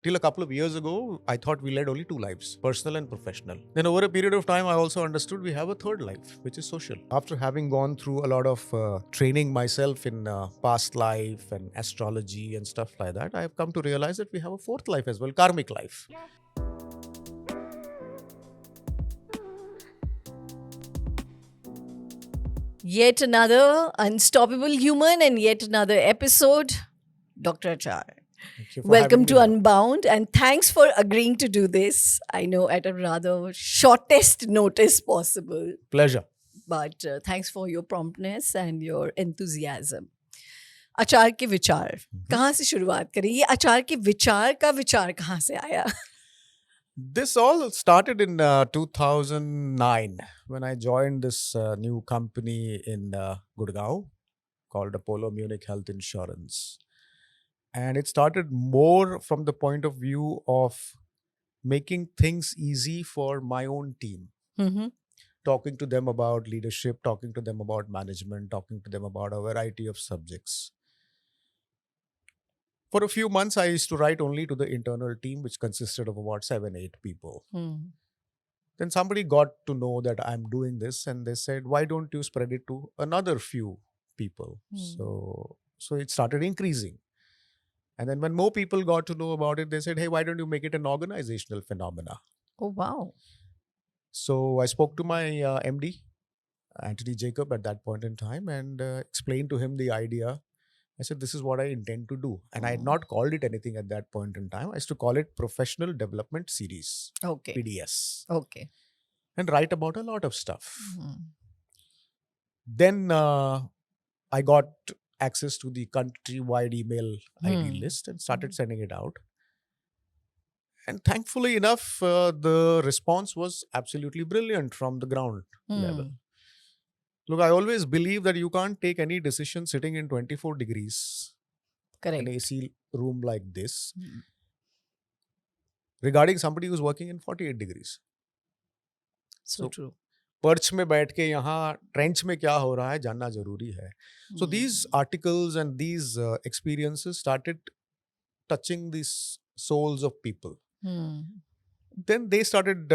Till a couple of years ago, I thought we led only two lives, personal and professional. Then, over a period of time, I also understood we have a third life, which is social. After having gone through a lot of training myself in past life and astrology and stuff like that, I have come to realize that we have a fourth life as well, karmic life. Yet another unstoppable human and yet another episode. Dr. Achar, Thank you for welcome having to me. Unbound and thanks for agreeing to do this. I know at a rather shortest notice possible, Pleasure. but thanks for your promptness and your enthusiasm. अचार के विचार कहाँ से शुरुआत करें? ये अचार के विचार का विचार कहाँ से आया? This all started in 2009 when I joined this new company in Gurgaon called Apollo Munich Health Insurance. And it started more from the point of view of making things easy for my own team. Mhm. Talking to them about leadership, talking to them about management, talking to them about a variety of subjects. For a few months, I used to write only to the internal team, which consisted of about 7, 8 people. Hmm. Then somebody got to know that I'm doing this, and they said, "Why don't you spread it to another few people?" So it started increasing. And then when more people got to know about it, they said, "Hey, why don't you make it an organizational phenomena?" Oh, wow. So I spoke to my MD, Anthony Jacob, at that point in time, and explained to him the idea. I said, "This is what I intend to do." And I had not called it anything at that point in time. I used to call it Professional Development Series, Okay. PDS, Okay. and write about a lot of stuff. Hmm. Then I got access to the countrywide email ID Hmm. list and started sending it out. And thankfully enough, the response was absolutely brilliant from the ground level. Hmm. Look, I always believe that you can't take any decision sitting in 24 degrees in Correct. an AC room like this Hmm. regarding somebody who's working in 48 degrees. So So, true. Perch में बैठ के यहाँ trench में क्या हो रहा है जानना जरूरी है. So Hmm. these articles and these experiences started touching these souls of people. Hmm. Then they started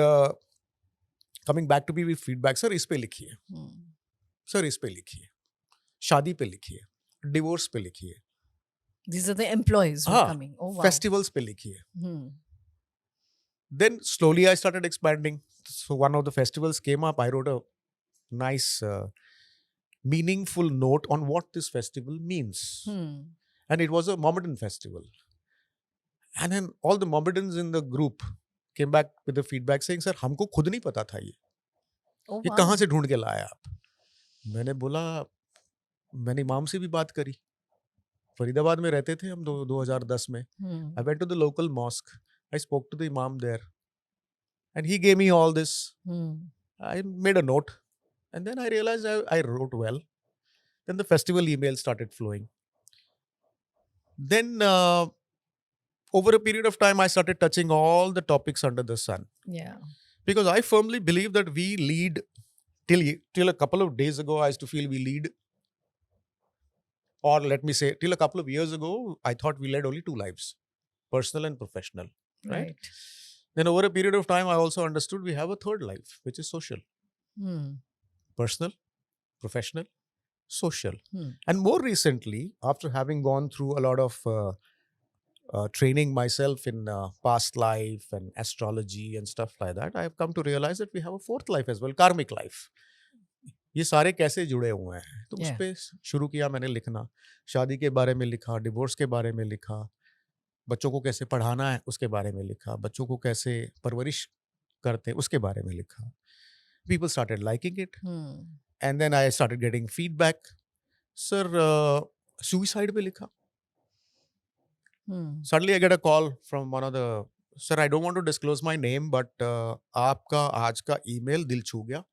coming back to me with feedback. Sir इस पे लिखिए, Hmm. सर इस पे लिखिए, शादी पे लिखिए, डिवोर्स पे लिखिए, These are the employees who are हाँ, coming. Oh, wow. फेस्टिवल्स पे लिखिए. Hmm. Then slowly I started expanding. So one of the festivals came up. I wrote a nice, meaningful note on what this festival means. Hmm. And it was a Mohammedan festival. And then all the Mohammedans in the group came back with the feedback saying, "Sir, हमको खुद नहीं पता था ये Oh, ये wow. कहाँ से ढूंढ के लाए आप?" मैंने बोला, मैंने इमाम से भी बात करी. फरीदाबाद में रहते थे हम 2010 में. Hmm. I went to the local mosque. I spoke to the imam there. And he gave me all this. Hmm. I made a note. And then I realized I wrote well. Then the festival emails started flowing. Then over a period of time, I started touching all the topics under the sun. Yeah. Because I firmly believe that we lead, till a couple of days ago, I used to feel we lead. Or let me say, till a couple of years ago, I thought we led only two lives, personal and professional. Right? Right. Then over a period of time, I also understood we have a third life, which is social. Hmm. Personal, professional, social. Hmm. And more recently, after having gone through a lot of training myself in past life and astrology and stuff like that, I have come to realize that we have a fourth life as well, karmic life. ये सारे कैसे जुड़े हुए हैं, तो उस Yeah. पे शुरू किया मैंने लिखना. शादी के बारे में लिखा, डिवोर्स के बारे में लिखा, बच्चों को कैसे पढ़ाना है उसके बारे में लिखा, बच्चों को कैसे परवरिश करते हैं उसके बारे में लिखा. People started liking it. Hmm. And then I started getting feedback. Sir, suicide पे लिखा. Hmm. Suddenly I get a call from one of the, sir, I don't want to disclose my name, but आपका आज का email दिल छू गया.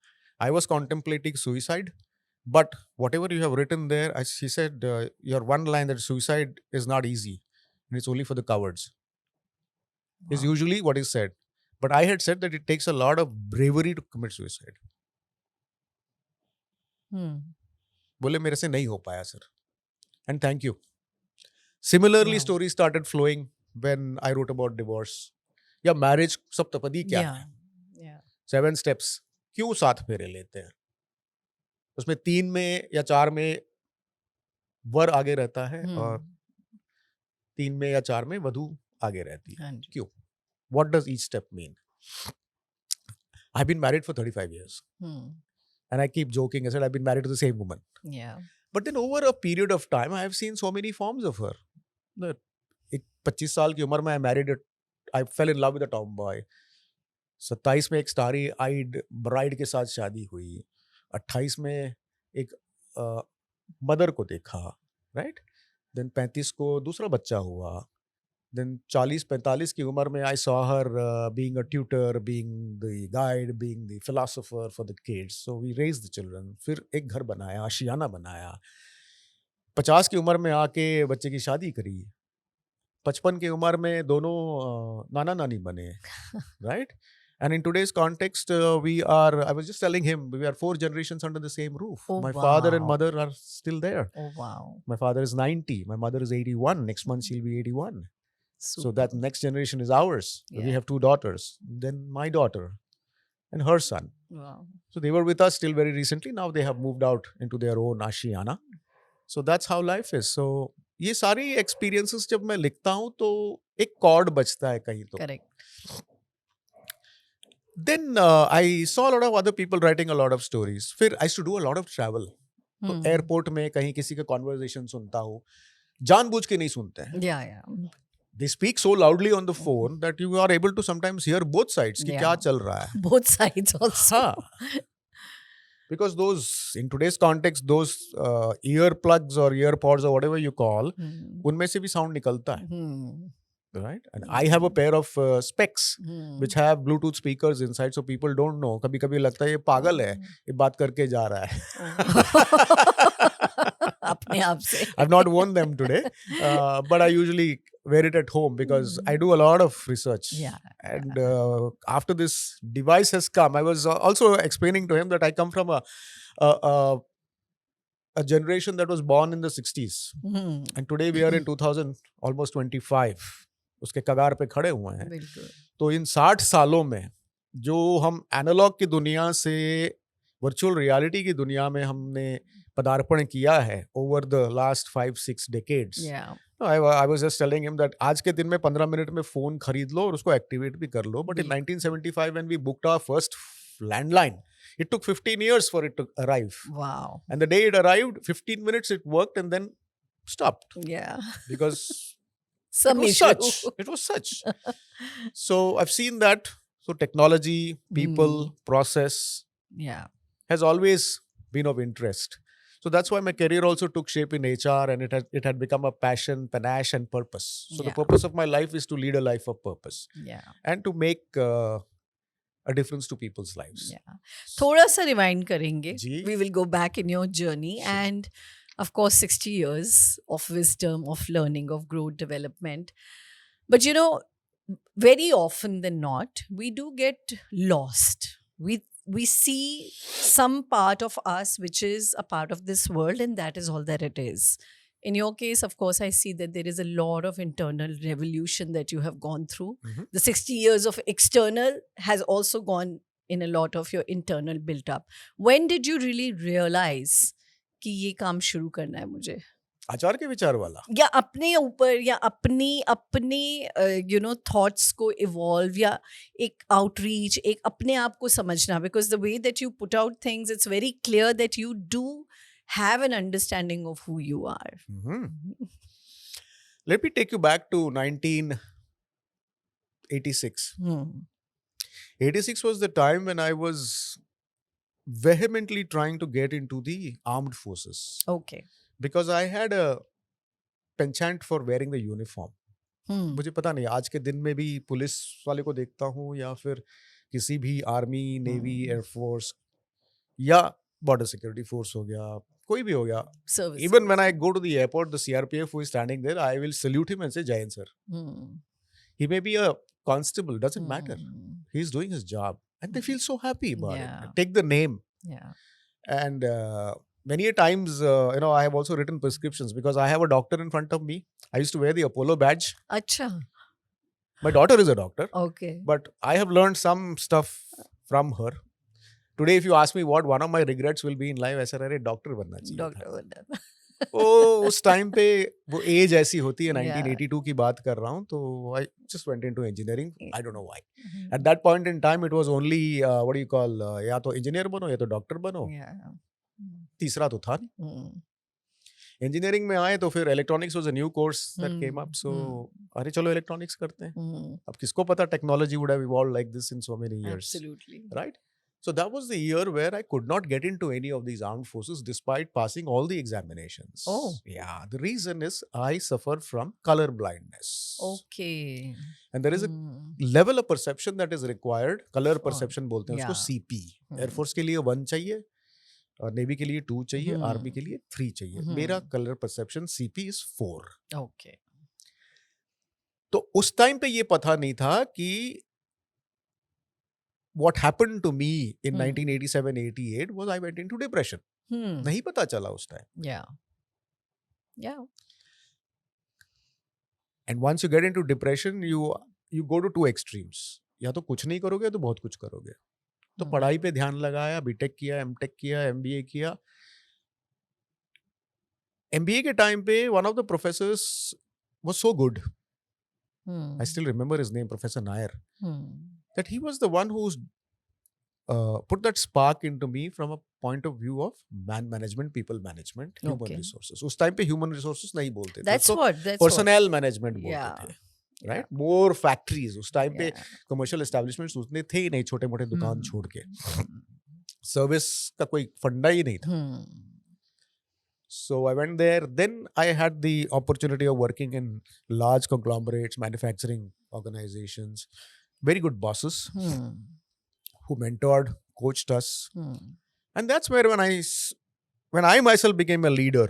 I was contemplating suicide, but whatever you have written there, she said, your one line that suicide is not easy and it's only for the cowards, is Wow. usually what is said. But I had said that it takes a lot of bravery to commit suicide. Hmm. बोले मेरे से नहीं हो पाया sir. And thank you. Similarly, Wow. stories started flowing. when I wrote about divorce. या marriage saptapadi क्या है, yeah 7 steps क्यों 7 फेरे लेते हैं, उसमें 3 में या 4 में वर आगे रहता है और 3 में या 4 में वधू आगे रहती है, हाँ जी क्यों, what does each step mean? I've been married for 35 years and I keep joking, I said I've been married to the same woman, yeah but then over a period of time I have seen so many forms of her that एक 25 साल की उम्र में I fell in love with a tomboy, 27 में एक starry आइड bride के साथ शादी हुई, 28 में एक मदर को देखा, राइट, देन 35 को दूसरा बच्चा हुआ, देन 40-45 की उम्र में I saw her being a tutor, being the guide, being the philosopher for the kids, so we raise the children, फिर एक घर बनाया, आशियाना बनाया, 50 की उम्र में आके बच्चे की शादी करी, 55 की उम्र में दोनों नाना नानी बने, right? And in today's context, I was just telling him, we are 4 generations under the same roof. Oh, My father and wow. mother are still there. oh wow My father is 90. My mother is 81. Next month she'll be 81. So that Super. next generation is ours. We Yeah. have 2 daughters. Then my daughter and her son. wow So they were with us till very recently. Now they have moved out into their own ashiana. So that's how life is. So ये सारी experiences जब मैं लिखता हूँ तो एक cord बचता है कहीं तो. correct Then I saw a lot of other people writing a lot of stories. फिर I used to do a lot of travel. तो एयरपोर्ट में कहीं किसी का कॉन्वर्जेशन सुनता हूँ, जानबूझ के नहीं सुनते हैं. yeah They speak so loudly on the phone that you are able to sometimes hear both sides कि Yeah. क्या चल रहा है. both sides also हाँ. Because those, in today's context, those earplugs or earpods or whatever you call, उनमें से भी sound निकलता है. Right? And I have a pair of specs which have Bluetooth speakers inside, so people don't know. कभी कभी लगता है ये पागल है, ये बात करके जा रहा है. अपने आप से I've not worn them today, but I usually wear it at home because I do a lot of research. Yeah. And after this device has come, I was also explaining to him that I come from a generation that was born in the 60s. And today we are in 2000, almost 25. उसके कगार पे खड़े हुए हैं. बिल्कुल तो इन 60 सालों में जो हम एनालॉग की दुनिया से वर्चुअल रियलिटी की दुनिया में हमने पदार्पण किया है over the last 5-6 decades. yeah I was just telling him that आज के दिन में 15 मिनट में फोन खरीद लो और उसको एक्टिवेट भी कर लो. But in 1975 when we booked our first landline, it took 15 years for it to arrive. wow And the day it arrived, 15 minutes it worked and then stopped yeah because some it was issue such. It was such. So I've seen that. So technology, people, process yeah has always been of interest. So that's why my career also took shape in HR, and it had become a passion, panache, and purpose. So the Yeah. purpose of my life is to lead a life of purpose yeah and to make a difference to people's lives. yeah थोड़ा सा rewind करेंगे जी. we will go back in your journey Sure. and of course 60 years of wisdom, of learning, of growth, development. But you know, very often than not, we do get lost. We see some part of us which is a part of this world, and that is all that it is. In your case, of course, I see that there is a lot of internal revolution that you have gone through. Mhm. The 60 years of external has also gone in a lot of your internal built up. When did you really realize कि ये काम शुरू करना है मुझे, आचार के विचार वाला. या अपने ऊपर, या अपनी यू नो थॉट्स को इवॉल्व, या एक आउटरीच, एक अपने आप को समझना, because the way that you put out things, it's very clear that you do have an understanding of who you are. Let me take you back to 1986. 86 was the time when I was vehemently trying to get into the armed forces okay. because I had a penchant for wearing the uniform. मुझे पता नहीं, आज के दिन में भी police वाले को देखता हूँ या फिर किसी भी आर्मी, नेवी, एयरफोर्स या बॉर्डर सिक्योरिटी फोर्स हो गया, कोई भी हो गया. Service. Even when I go to the airport, the CRPF who is standing there, I will salute him and say, Jai Hind, sir. He may be a constable, doesn't matter. He's doing his job. And they feel so happy about Yeah. it. Take the name. Yeah. And many a times, I have also written prescriptions because I have a doctor in front of me. I used to wear the Apollo badge. अच्छा. My daughter is a doctor, Okay. but I have learned some stuff from her. Today, if you ask me what one of my regrets will be in life, ऐसा रहे doctor बनना चाहिए Doctor था. Vandan. ओ उस time पे वो as ऐसी होती है, Yeah. 1982 की बात कर रहा हूँ, तो I just went into engineering. I don't know why. Mhm. At that point in time, it was only what do you call, या तो इंजीनियर बनो या तो डॉक्टर बनो, Yeah. Mm. तीसरा तो था नहीं. Mm. इंजीनियरिंग में आए तो फिर electronics was a new course that came up, so अरे चलो इलेक्ट्रॉनिक्स करते हैं. Mm. अब किसको पता technology would have evolved like this in so many years, Absolutely. right? So that was the year where I could not get into any of these armed forces despite passing all the examinations. Oh. Yeah, the reason is I suffer from color blindness. Okay. And there is a Mm. level of perception that is required. Color Oh, perception बोलते हैं उसको, yeah. CP. Air Hmm. Force के लिए 1 चाहिए और navy के लिए 2 चाहिए, आर्मी के लिए 3 चाहिए. मेरा colour perception CP is 4. Okay. तो उस टाइम पे ये पता नहीं था कि what happened to me in 1987-88 was I went into depression. Hmm. नहीं पता चला उस time. Yeah. Yeah. And once you get into depression, you go to 2 extremes. या तो कुछ नहीं करोगे या तो बहुत कुछ करोगे. तो पढ़ाई पे ध्यान लगाया, बीटेक किया, एमटेक किया, एमबीए किया. एमबीए के टाइम पे one of the professors was so good. Hmm. I still remember his name, Professor Nair. Hmm. That he was the one who's put that spark into me from a point of view of man management, people management, human Okay. resources. उस time पे human resources नहीं बोलते थे. That's तो what. That's personnel management what. बोलते Yeah. थे. Right? More factories. उस time पे Yeah. commercial establishments उतने थे ही नहीं, छोटे मोटे दुकान Hmm. छोड़ के. सर्विस का कोई फंडा ही नहीं था. Hmm. So I went there. Then I had the opportunity of working in large conglomerates, manufacturing organizations, very good bosses Hmm. who mentored, coached us. Hmm. And that's where when I myself became a leader,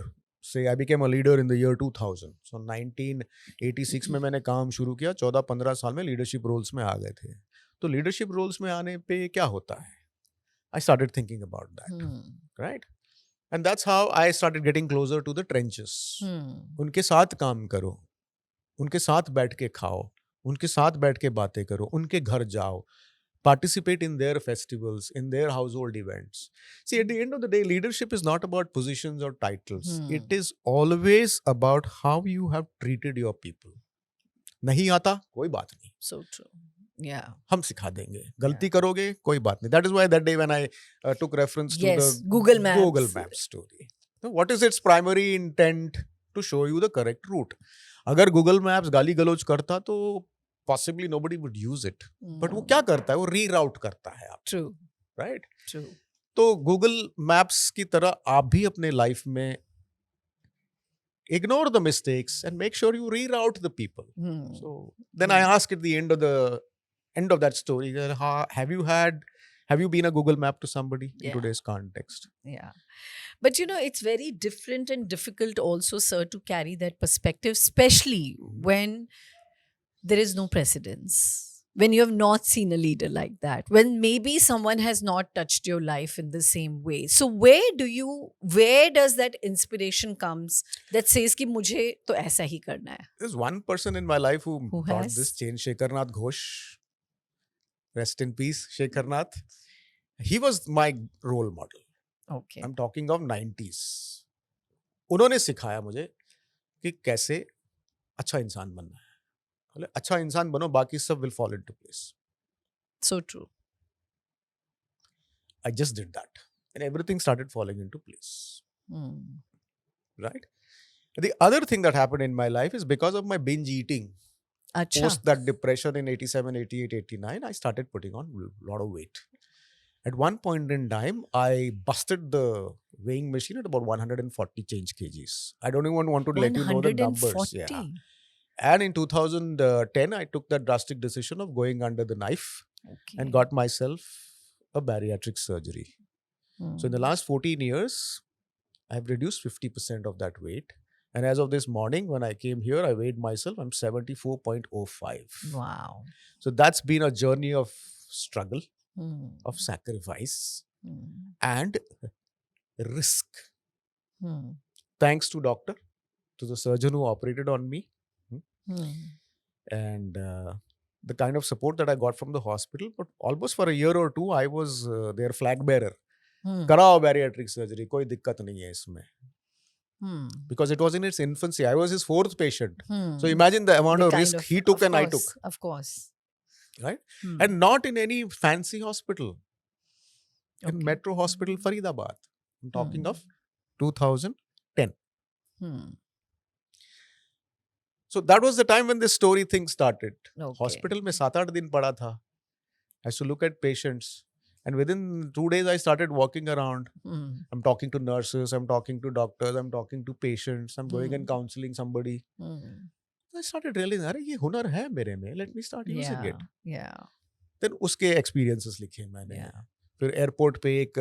say I became a leader in the year 2000. So 1986 में मैंने काम शुरू किया, 14-15 साल में leadership roles में आ गए थे. तो लीडरशिप रोल्स में आने पे क्या होता है? I started thinking about that, Hmm. right? And that's how I started getting closer to the trenches. Hmm. उनके साथ काम करो, उनके साथ बैठ के खाओ, उनके साथ बैठ के बातें करो, उनके घर जाओ, participate in their festivals, in their household events. See, at the end of the day, leadership is not about positions or titles. It is always about how you have treated your people. नहीं आता कोई बात नहीं, So true. Yeah. हम सिखा देंगे. गलती करोगे कोई बात नहीं. That is why that day when I took reference to Yes, the Google Maps. Google Maps story. So what is its primary intent? To show you the correct route. अगर Google Maps गाली गलौज करता तो possibly nobody would use it. But वो क्या करता है? वो reroute करता है आप, True. right? True. तो Google Maps की तरह आप भी अपने लाइफ में ignore the mistakes and make sure you reroute the people. Hmm. So then I ask at the end of that story, have you been a Google Map to somebody in Yeah. today's context? Yeah. But it's very different and difficult also, sir, to carry that perspective, especially when there is no precedence. When you have not seen a leader like that, when maybe someone has not touched your life in the same way. So where does that inspiration comes that says कि मुझे तो ऐसा ही करना है? There's one person in my life who brought has? this change, Shekhar-Nath Ghosh. Rest in peace, Shekhar-Nath. He was my role model. Okay. I'm talking of 90s. उन्होंने सिखाया मुझे कि कैसे अच्छा इंसान बनना है. बोले अच्छा इंसान बनो, बाकी सब will fall into place. So true. I just did that. And everything started falling into place. Hmm. Right? The other thing that happened in my life is because of my binge eating. Acha. Post that depression in 87, 88, 89, I started putting on a lot of weight. At one point in time, I busted the weighing machine at about 140 change kgs. I don't even want to let you know the numbers. 140. Yeah. And in 2010, I took that drastic decision of going under the knife Okay. and got myself a bariatric surgery. So in the last 14 years, I've reduced 50% of that weight. And as of this morning, when I came here, I weighed myself, I'm 74.05. Wow. So that's been a journey of struggle, Hmm. of sacrifice, Hmm. and risk. Hmm. Thanks to the surgeon who operated on me. Hmm. And the kind of support that I got from the hospital, but almost for a year or two, I was their flag bearer. Hmm. कराओ bariatric surgery, कोई दिक्कत नहीं है इसमें. Hmm. Because it was in its infancy. I was his fourth patient. Hmm. So imagine the amount The of kind risk of- he took of and I course, took. Of course. Right? Hmm. And not in any fancy hospital. In Okay. Metro Hospital, Faridabad. I'm talking Hmm. of 2010. Hmm. So that was the time when this story thing started. Okay. Hospital में 7-8 दिन पड़ा था. I used to look at patients. And within 2 days, I started walking around. Hmm. I'm talking to nurses. I'm talking to doctors. I'm talking to patients. I'm going and Hmm. counseling somebody. Hmm. I started realizing, अरे ये हुनर है मेरे में. Let me start using Yeah. it. Yeah. Then उसके experiences लिखे मैंने. Yeah. फिर एयरपोर्ट पे एक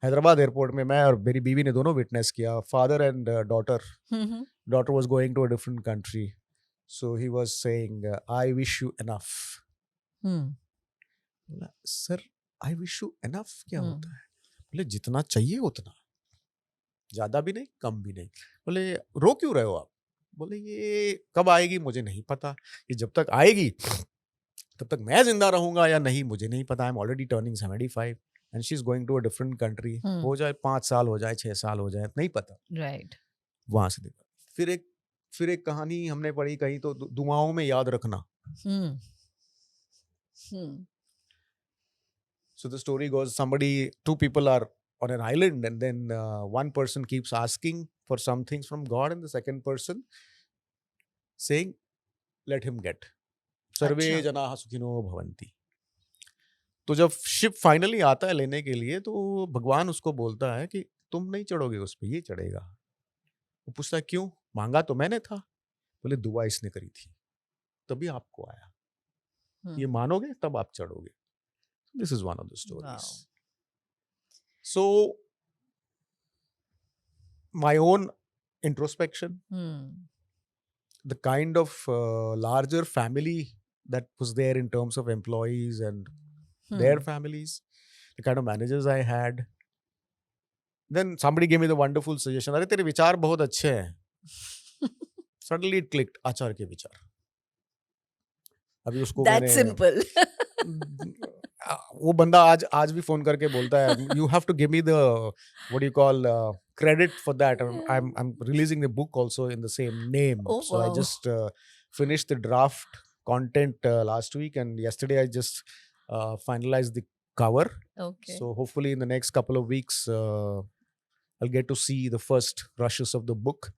हैदराबाद एयरपोर्ट में मैं और मेरी बीवी ने दोनों विटनेस किया. Father and daughter. Hmm. Daughter was going to a different country. So he was saying, I wish you enough. Hmm. बोला, sir I wish you enough क्या Hmm. होता है? बोले जितना चाहिए उतना, ज्यादा भी नहीं कम भी नहीं. बोले रो क्यों रहे हो आप? बोले ये कब आएगी मुझे नहीं पता, ये जब तक आएगी तब तक मैं जिंदा रहूंगा या नहीं मुझे नहीं पता. I am already turning 75 and she is going to a different country. हो जाए 5 साल हो जाए 6 साल हो जाए नहीं पता. Right. वहां से देखा. फिर एक कहानी हमने पढ़ी कहीं तो दुआओं में याद रखना. Hmm. Hmm. So the story goes, two people are on an island, and then one person keeps asking for some things from God, and the second person saying, "Let him get." सर्वे अच्छा. जनाः सुखिनो भवन्ति. तो जब ship finally आता है लेने के लिए, तो भगवान उसको बोलता है कि तुम नहीं चढ़ोगे उस पे, ये चढ़ेगा. वो पूछता है क्यों? मांगा तो मैंने था. बोले दुआ इसने करी थी, तभी आपको आया. Hmm. ये मानोगे तब आप चढ़ोगे. This is one of the stories. Wow. So, my own introspection, Hmm. the kind of larger family that was there in terms of employees and their families, the kind of managers I had. Then somebody gave me the wonderful suggestion, अरे तेरे विचार बहुत अच्छे हैं. Suddenly it clicked, आचार के विचार. अभी उसको That मैंने simple. वो बंदा आज भी फोन करके बोलता है, you have to give me the what do you call credit for that. I'm releasing the book also in the same name. Oh, So I wow. just finished the draft content last week, and yesterday I just finalized the cover. Okay. So hopefully in the next couple of weeks I'll get to see the first rushes of the book,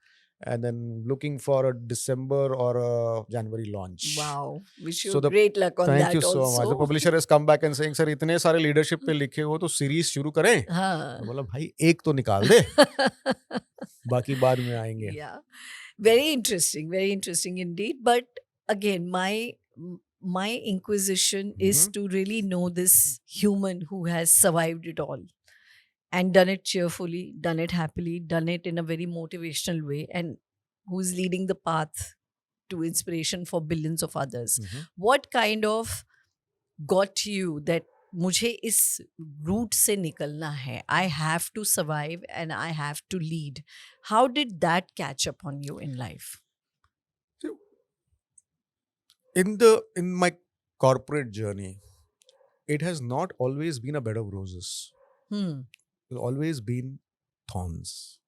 and then looking for a December or a January launch. Wow. Wish you So the great luck on Thank that you so also. much. The publisher has come back and saying, sir, इतने सारे leadership पे लिखे हो तो series शुरू करें. हाँ. मैं बोला भाई एक तो निकाल दे, बाकी बाद में आएंगे. Yeah. Very interesting indeed. But again, my inquisition is to really know this human who has survived it all and done it cheerfully, done it happily, done it in a very motivational way, and who's leading the path to inspiration for billions of others. What kind of got you that मुझे इस root से निकलना है, I have to survive and I have to lead? How did that catch up on you in life? In my corporate journey, it has not always been a bed of roses. It's always been thorns.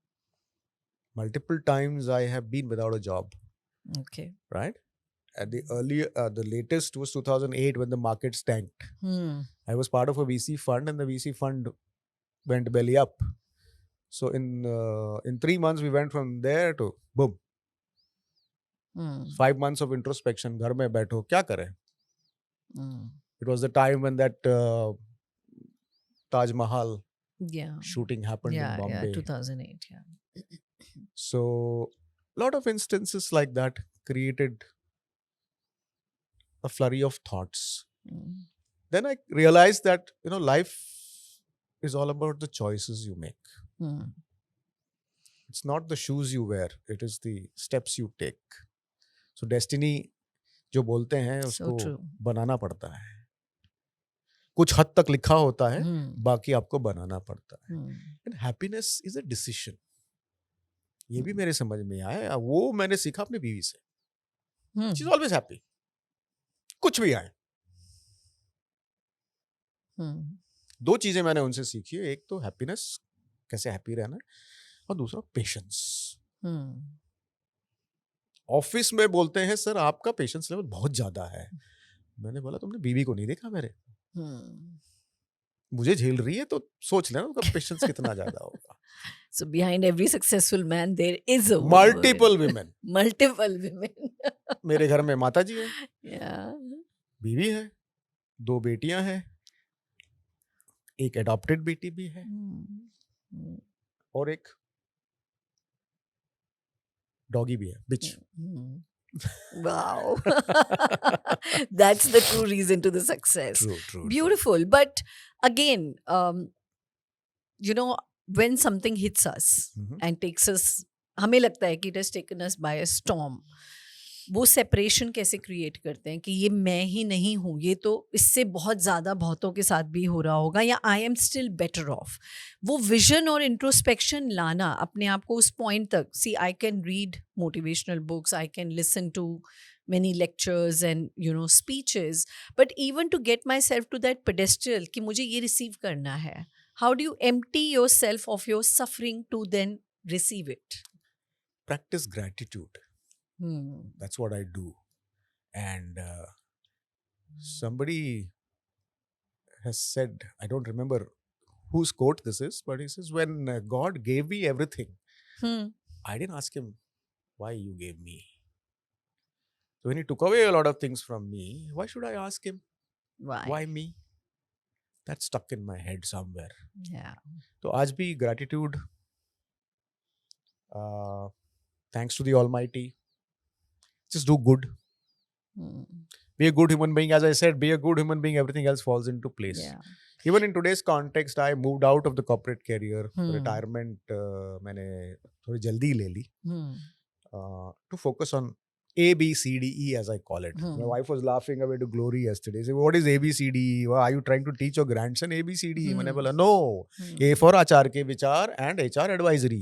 Multiple times I have been without a job. Okay. Right? At the latest was 2008 when the markets tanked. I was part of a VC fund, and the VC fund went belly up. So in 3 months we went from there to boom. 5 months of introspection. घर में बैठो क्या करें? It was the time when that Taj Mahal shooting happened in Bombay. 2008. Yeah. So a lot of instances like that created a flurry of thoughts. Then I realized that life is all about the choices you make. It's not the shoes you wear, it is the steps you take. So destiny जो बोलते हैं उसको बनाना पड़ता है. कुछ हद तक लिखा होता है, बाकी आपको बनाना पड़ता है. And happiness is a decision. ये भी मेरे समझ में आया. वो मैंने सीखा अपनी बीवी से. She's always happy. कुछ भी आए। Hmm. 2 चीजें मैंने उनसे सीखी है, एक तो हैप्पीनेस, कैसे हैप्पी रहना है, और दूसरा पेशेंस। Hmm. ऑफिस में बोलते हैं सर आपका पेशेंस लेवल बहुत ज्यादा है। मैंने बोला तुमने बीवी को नहीं देखा मेरे, Hmm. मुझे झेल रही है तो सोच लेना उसका पेशेंस कितना ज्यादा होगा। So behind every successful man, there is a woman. Multiple women. Multiple women. मेरे घर में माता जी है, Yeah. बीवी है, 2 बेटियां हैं, एक एडॉप्टेड बेटी भी है, Hmm. और एक डॉगी भी है, बिच। Hmm. Wow. That's the true reason to the success. True. Beautiful. But again, when something hits us Mhm. and takes us, हमें लगता है कि it has taken us by a storm. वो सेपरेशन कैसे क्रिएट करते हैं कि ये मैं ही नहीं हूँ, ये तो इससे बहुत ज़्यादा बहुतों के साथ भी हो रहा होगा, या I am still better off. वो विजन और इंट्रोस्पेक्शन लाना अपने आप को उस पॉइंट तक, see I can read motivational books, I can listen to many lectures and speeches, but even to get myself to that pedestal कि मुझे ये receive करना है, how do you empty yourself of your suffering to then receive it? Practice gratitude. That's what I do. And somebody has said, I don't remember whose quote this is, but he says, when God gave me everything, I didn't ask him why you gave me. So when he took away a lot of things from me, why should I ask him why me? That's stuck in my head somewhere. Yeah. So आज भी gratitude, thanks to the Almighty, just do good. Be a good human being. As I said, be a good human being, everything else falls into place. Yeah. Even in today's context, I moved out of the corporate career. Retirement मैंने थोड़ी जल्दी ले ली to focus on A, B, C, D, E, as I call it. My wife was laughing away to glory yesterday. She said, what is A, B, C, D, E? Well, are you trying to teach your grandson A, B, C, D, E? मैंने बोला, no. A for आचार के विचार and HR advisory.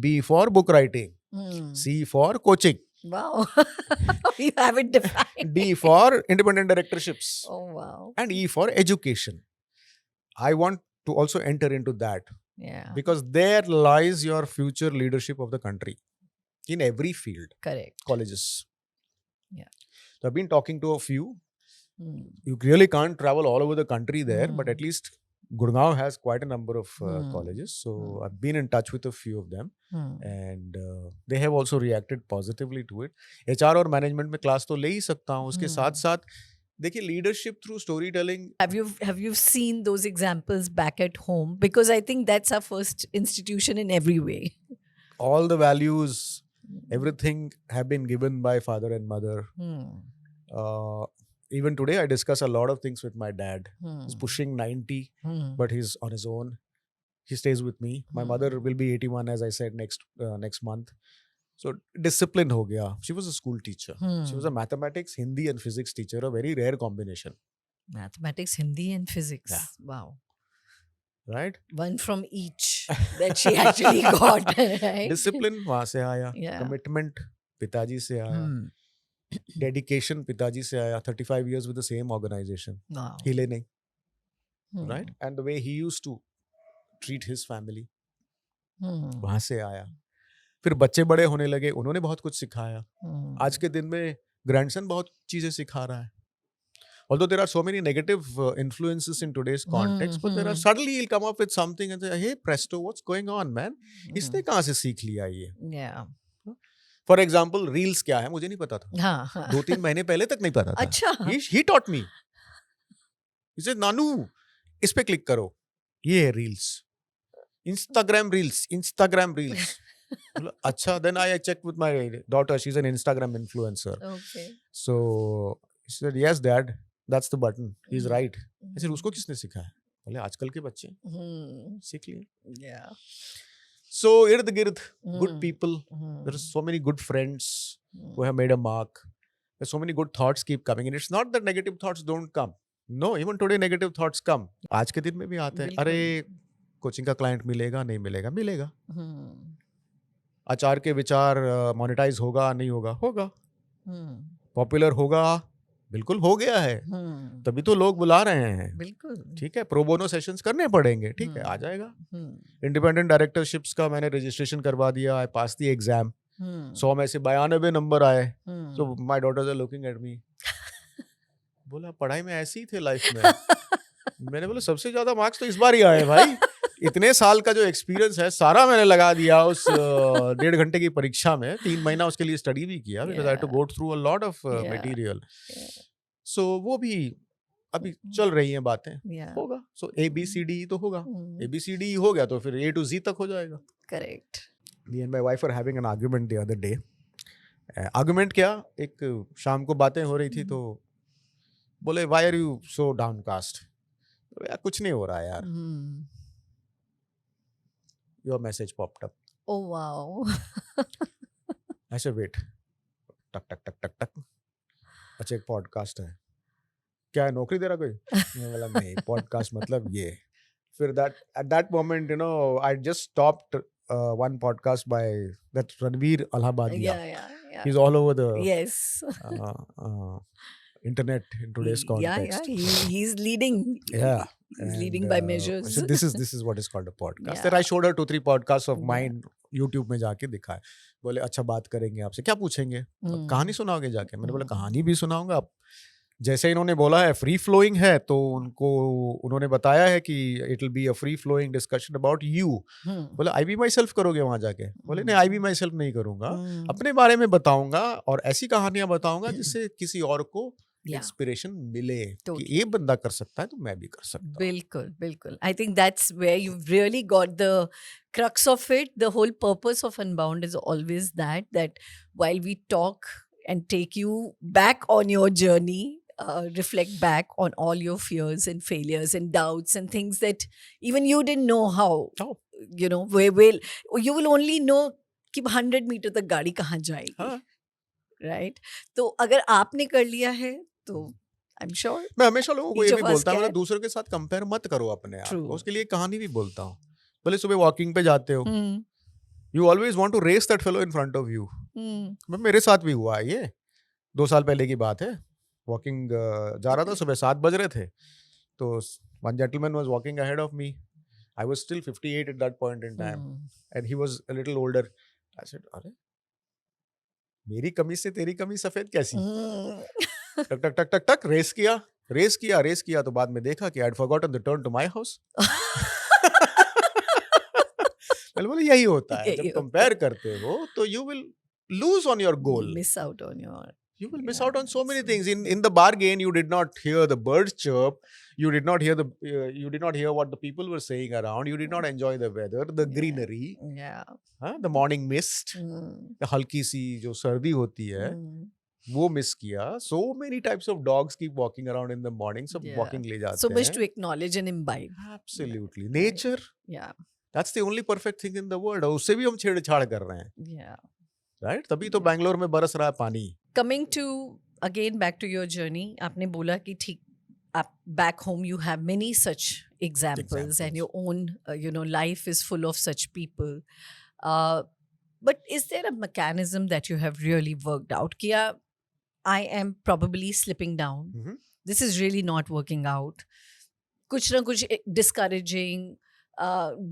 B for book writing. C for coaching. Wow. You have it defined. D for independent directorships. Oh, wow. And E for education. I want to also enter into that. Yeah. Because there lies your future leadership of the country. In every field. Correct. Colleges. Yeah. So I've been talking to a few. You really can't travel all over the country there, but at least Gurgaon has quite a number of colleges. So I've been in touch with a few of them. And they have also reacted positively to it. HR और management में class तो ले ही सकता हूँ. उसके साथ साथ देखिए leadership through storytelling. Have you seen those examples back at home? Because I think that's our first institution in every way. All the values, everything have been given by father and mother. Even today, I discuss a lot of things with my dad. He's pushing 90, but he's on his own. He stays with me. My mother will be 81, as I said, next month. So discipline ho gaya. She was a school teacher. She was a mathematics, Hindi and physics teacher, a very rare combination. Mathematics, Hindi and physics. Yeah. Wow. Right? One from each that she actually got. Right? Discipline वहाँ से आया. Yeah. Commitment पिताजी से आया. Dedication पिताजी से आया. 35 years with the same organization. Wow. हिले नहीं. Right? And the way he used to treat his family. वहाँ से आया. फिर बच्चे बड़े होने लगे, उन्होंने बहुत कुछ सिखाया. आज के दिन में ग्रैंडसन बहुत चीजें सिखा रहा है. Although there are so many negative influences in today's context, but there are suddenly he'll come up with something and say, "Hey, presto, what's going on, man? इसने कहाँ से सीख लिया ये?" Yeah. For example, reels क्या है मुझे नहीं पता था. हाँ. 2-3 महीने पहले तक नहीं पता था. अच्छा. He taught me. He said, "नानू, इस पे क्लिक करो. ये है reels. Instagram reels." अच्छा. Then I checked with my daughter. She's an Instagram influencer. Okay. So he said, "Yes, Dad. That's the button. He's right." I said, उसको किसने सिखाया? बोले आजकल के बच्चे सीख लिए. Yeah. So ird gird, good people. There are so many good friends who have made a mark. There's so many good thoughts keep coming, and it's not that negative thoughts don't come. No, even today negative thoughts come. आज के दिन में भी आते हैं. अरे coaching का client मिलेगा नहीं मिलेगा. आचार के विचार मोनेटाइज होगा नहीं होगा. पॉपुलर होगा बिल्कुल हो गया है, हम्म, तभी तो लोग बुला रहे हैं। बिल्कुल। ठीक है, प्रो बोनो सेशंस करने पड़ेंगे, ठीक है, आ जाएगा। इंडिपेंडेंट डायरेक्टरशिप्स का मैंने रजिस्ट्रेशन करवा दिया, आई पास द एग्जाम, 100 में से 92 नंबर आए। So my daughters are looking at me, बोला पढ़ाई में ऐसे ही थे लाइफ में। मैंने बोला सबसे ज्यादा मार्क्स तो इस बार ही आए हैं भाई। इतने साल का जो एक्सपीरियंस है सारा मैंने लगा दिया उस 1.5 घंटे की परीक्षा में। 3 महीना उसके लिए स्टडी भी किया, because I had to go through a lot of material. So वो भी अभी चल रही हैं बातें, होगा। सो ABCD तो होगा, ABCD हो गया तो फिर A to Z तक हो जाएगा। Correct. Me and my wife were having an argument the other day. Argument क्या, एक शाम को बातें हो रही थी तो बोले why are you so downcast? तो यार कुछ नहीं हो रहा यार। Your message popped up. Oh wow. I said wait, टक टक टक टक टक, अच्छा एक पॉडकास्ट है, क्या है नौकरी दे रहा कोई? मैं बोला नहीं, पॉडकास्ट मतलब ये। फिर at that moment, you know, I just stopped one podcast by that Ranveer Allahabadia. Yeah. He's all over the Yes. internet in today's context. He's leading. Yeah. He's leading by measures. So this is what is called a podcast. Yeah. Then I showed her 2-3 podcasts of Yeah. mine, YouTube में जाके दिखाए। बोले अच्छा बात करेंगे आपसे, क्या पूछेंगे? अब कहानी सुनाओगे जाके? मैंने बोला कहानी भी सुनाऊंगा। अब जैसे इन्होंने बोला है फ्री फ्लोइंग है, तो उन्होंने बताया है कि it will be a free flowing discussion about you. बोले आई बी माई सेल्फ करोगे वहां जाके? बोले नहीं, आई बी माई सेल्फ नहीं करूंगा, अपने बारे में बताऊंगा और ऐसी कहानियां बताऊंगा जिससे किसी और को इंस्पिरेशन मिले कि ये बंदा कर सकता है तो मैं भी कर सकता हूँ। बिल्कुल। I think that's where you've really got the crux of it. The whole purpose of Unbound is always that while we talk and take you back on your journey, reflect back on all your fears and failures and doubts and things that even you didn't know how. Oh. You know, where you will only know कि 100 metre तक गाड़ी कहाँ जाएगी। हाँ। Right, तो अगर आपने कर लिया है तो आई एम श्योर। मैं हमेशा लोगों को ये Each भी of us बोलता हूँ, can. मतलब दूसरों के साथ कंपेयर मत करो अपने आप True. को। उसके लिए एक कहानी भी बोलता हूँ। बोले सुबह वॉकिंग पे जाते हो, you always want to race that fellow in front of you. मेरे साथ भी हुआ है ये, 2 साल पहले की बात है। वॉकिंग जा रहा था, सुबह 7 बज रहे थे, तो one gentleman was walking ahead of me. I was still 58 at that point in time and he was a little older. I said अरे मेरी कमीज से तेरी कमीज सफेद कैसी? टक टक टक टक टक रेस किया तो बाद में देखा कि I had forgotten the turn to my house. मैंने बोला यही होता है, जब कंपेयर करते हो तो you will lose on your goal. You will miss out on so many things. In the bargain, you did not hear the birds chirp. You did not hear what the people were saying around. You did not enjoy the weather, the greenery, the morning mist, the हल्की सी जो सर्दी होती है, वो miss किया. So many types of dogs keep walking around in the morning. सब walking ले जाते हैं. So much to acknowledge and imbibe. Absolutely. Nature. That's the only perfect thing in the world. और उससे भी हम छेड़छाड़ कर रहे हैं. Right? तभी तो बैंगलोर में बरस रहा है पानी. Coming to again back to your journey, आपने बोला कि ठीक आप back home you have many such examples. And your own life is full of such people. But is there a mechanism that you have really worked out? Kia, I am probably slipping down. Mm-hmm. This is really not working out. कुछ ना कुछ discouraging,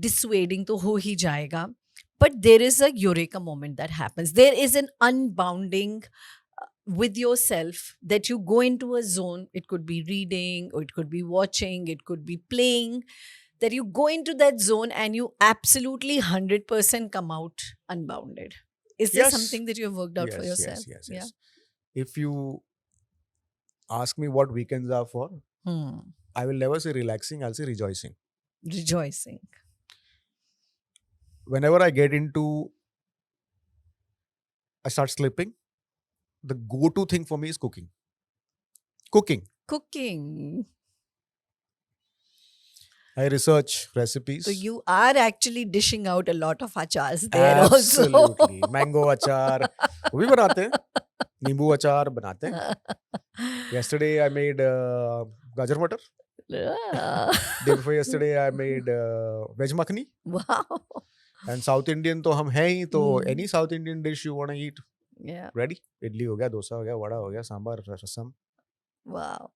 dissuading तो हो ही जाएगा. But there is a eureka moment that happens. There is an unbounding with yourself that you go into a zone. It could be reading, or it could be watching, it could be playing. That you go into that zone and you absolutely 100% come out unbounded. Is there something that you have worked out for yourself? Yes. If you ask me what weekends are for, I will never say relaxing, I'll say rejoicing. Rejoicing. Whenever I get into, I start slipping, the go-to thing for me is cooking. I research recipes. So you are actually dishing out a lot of achars there also. Absolutely. Mango achar. वो भी बनाते हैं. नींबू अचार बनाते हैं. Yesterday I made gajar matar. Day before yesterday I made veg makhani. Wow. And South Indian तो हम हैं ही, तो any South Indian dish you want to eat, ready. Idli हो गया, डोसा हो गया, वड़ा हो गया, सांभर, रसम, Wow.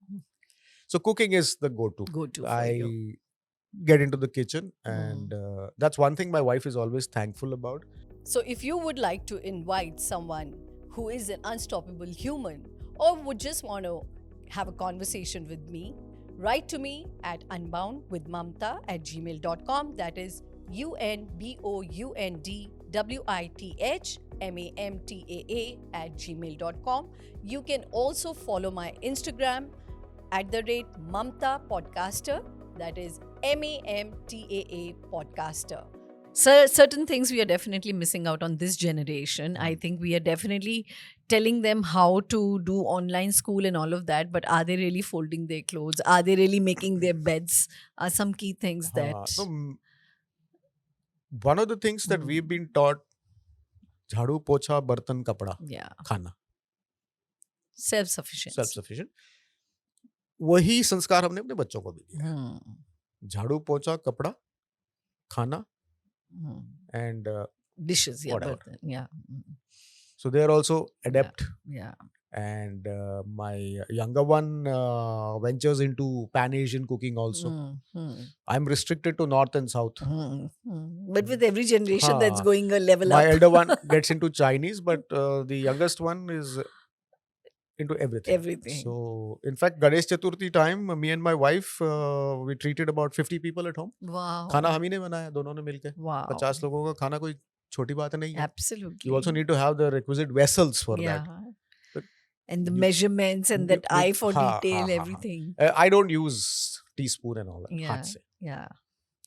So cooking is the go-to. Go-to for I you. get into the kitchen, and that's one thing my wife is always thankful about. So, if you would like to invite someone who is an unstoppable human or would just want to have a conversation with me, write to me at unboundwithmamta@gmail.com. That is unboundwithmamtaa@gmail.com. You can also follow my Instagram @Mamta Podcaster. That is MAMTAA Podcaster. So, certain things we are definitely missing out on this generation. I think we are definitely telling them how to do online school and all of that, but are they really folding their clothes? Are they really making their beds? Are some key things that. So, one of the things that we've been taught, झाड़ू पोछा बर्तन कपड़ा Yeah. खाना, Self-sufficiency. Self sufficient, वही संस्कार हमने अपने बच्चों को भी दिया. झाड़ू पोछा कपड़ा खाना and Dishes, yeah. whatever. But, yeah. So they are also adept. Yeah. And my younger one ventures into Pan-Asian cooking also. I'm restricted to North and South. But with every generation, that's going a level My up. elder one gets into Chinese, but the youngest one is into everything. Everything. So, in fact, Ganesh Chaturthi time, me and my wife, we treated about 50 people at home. Wow. खाना हम ही ने बनाया, दोनों ने मिलके. Wow. 50 लोगों का खाना कोई छोटी बात नहीं है. Absolutely. You also need to have the requisite vessels for that. But and the measurements and that eye for detail, everything. I don't use teaspoon and all that. Yeah. हाथ से. Yeah.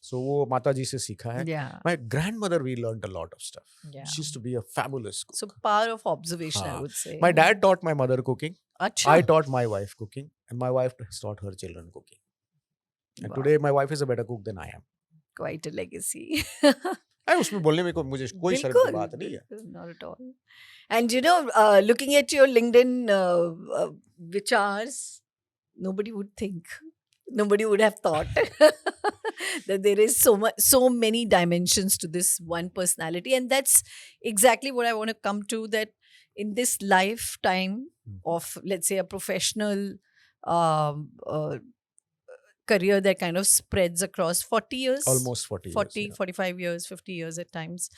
So वो माता जी से सीखा है. Yeah. My grandmother, we learned a lot of stuff. Yeah. She used to be a fabulous cook. So power of observation, I would say. My dad taught my mother cooking. Achha. I taught my wife cooking, and my wife has taught her children cooking. And today my wife is a better cook than I am. Quite a legacy. उसमें बोलने में मुझे कोई शर्म की बात नहीं है. Not at all. And you know, looking at your LinkedIn vichars, nobody would think, nobody would have thought that there is so many dimensions to this one personality. And that's exactly what I want to come to, that in this lifetime of, let's say, a professional career that kind of spreads across 40 years. Almost 40 years. 40, 45 years, 50 years at times.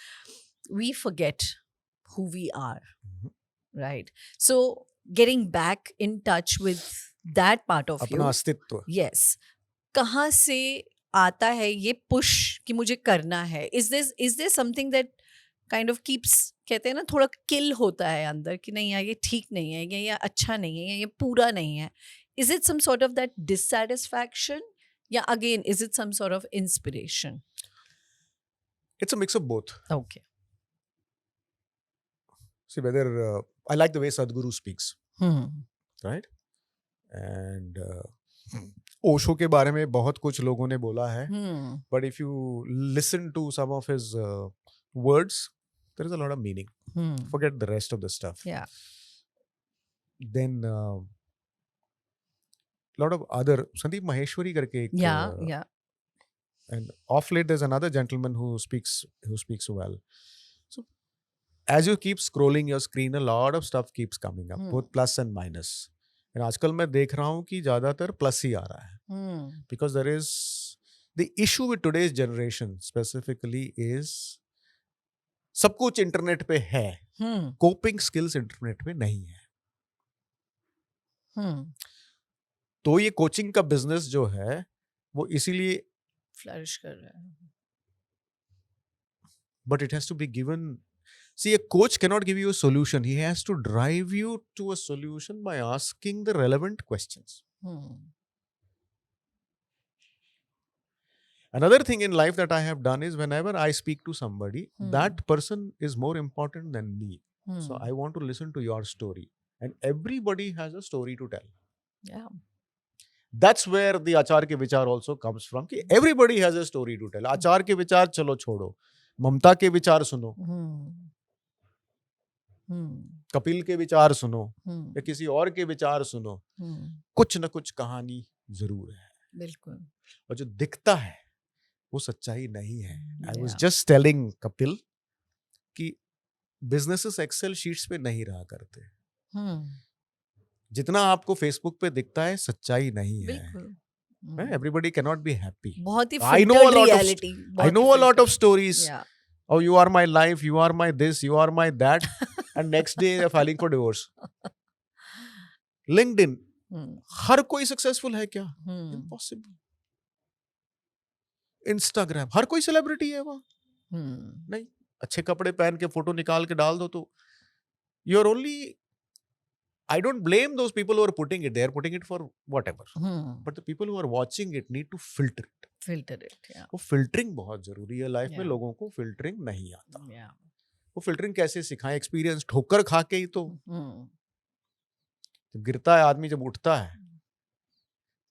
We forget who we are. Right? So, getting back in touch with that part of you. अपना अस्तित्व. Yes. कहाँ से आता है ये push कि मुझे करना है? Is there something that kind of keeps, कहते हैं ना, थोड़ा kill होता है अंदर कि नहीं यार ये ठीक नहीं है, ये अच्छा नहीं है, ये पूरा नहीं है. Is it some sort of that dissatisfaction? Yeah, again, is it some sort of inspiration? It's a mix of both. Okay. See, whether I like the way Sadhguru speaks, right? And Osho के बारे में बहुत कुछ लोगों ने बोला है. But if you listen to some of his words, there is a lot of meaning. Forget the rest of the stuff. Yeah. Then lot of other, Sandeep Maheshwari करके एक, yeah. And off late there's another gentleman who speaks well. So as you keep scrolling your screen, a lot of stuff keeps coming up, both plus and minus. And आजकल मैं देख रहा हूँ कि ज़्यादातर plus ही आ रहा है. Because there is the issue with today's generation specifically is सब कुछ इंटरनेट पे है. Coping skills इंटरनेट पे नहीं है. तो ये कोचिंग का बिजनेस जो है वो इसीलिए फ्लरिश कर रहा है. But it has to be given. See, a coach cannot give you a solution. He has to drive you to a solution by asking the relevant questions. Another thing in life that I have done is whenever I speak to somebody, that person is more important than me. So I want to listen to your story. And everybody has a story to tell. Yeah. That's where the Achar ke vichar also comes from. Ki everybody has a story to tell. Achar ke vichar chalo छोड़ो. ममता के विचार सुनो. कपिल के विचार सुनो. या किसी और के विचार सुनो. कुछ न कुछ कहानी जरूर है. बिल्कुल. और जो दिखता है वो सच्चाई नहीं है. I was just telling Kapil कि businesses Excel sheets पे नहीं रहा करते. जितना आपको फेसबुक पे दिखता है सच्चाई नहीं है. बिल्कुल. Everybody cannot be happy. बहुत ही I know a filtered lot of reality. I बहुत know he a lot of filtered. stories. Yeah. Oh, you are my life, you are my this, you are my that, and next day they're filing for divorce. LinkedIn, Hmm. हर कोई successful है क्या? Hmm. Impossible. Instagram, हर कोई celebrity है वहाँ. Hmm. नहीं, अच्छे कपड़े पहन के फोटो निकाल के डाल दो तो you're only. I don't blame those people who are putting it. They are putting it for whatever. Hmm. But the people who are watching it need to filter it. Filter it. Yeah. वो filtering बहुत जरूरी है life में. Yeah. लोगों को filtering नहीं आता. Yeah. वो फिल्टरिंग कैसे सिखाएं? एक्सपीरियंस ठोकर खा के ही तो. Hmm. जब गिरता है आदमी, जब उठता है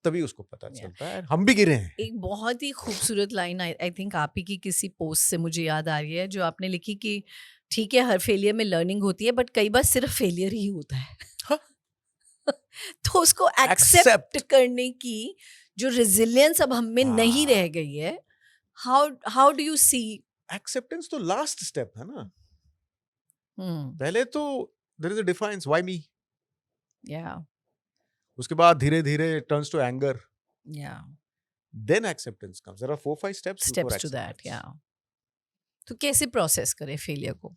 तभी उसको पता चलता है. हम भी गिरे हैं. एक बहुत ही खूबसूरत लाइन आई थिंक आप ही की किसी पोस्ट से मुझे याद आ रही है, जो आपने लिखी कि ठीक है हर फेलियर में लर्निंग होती है बट कई बार सिर्फ फेलियर ही होता है. हाँ. तो उसको एक्सेप्ट करने की जो रेजिलियंस अब हम में नहीं रह गई है, how do you see? Acceptance तो लास्ट स्टेप है ना. पहले तो there is a defiance why me. Yeah. उसके बाद धीरे धीरे turns to anger. Yeah. Then acceptance comes. There are 4-5 steps to that. Yeah. तो कैसे प्रोसेस करें फेलियर को?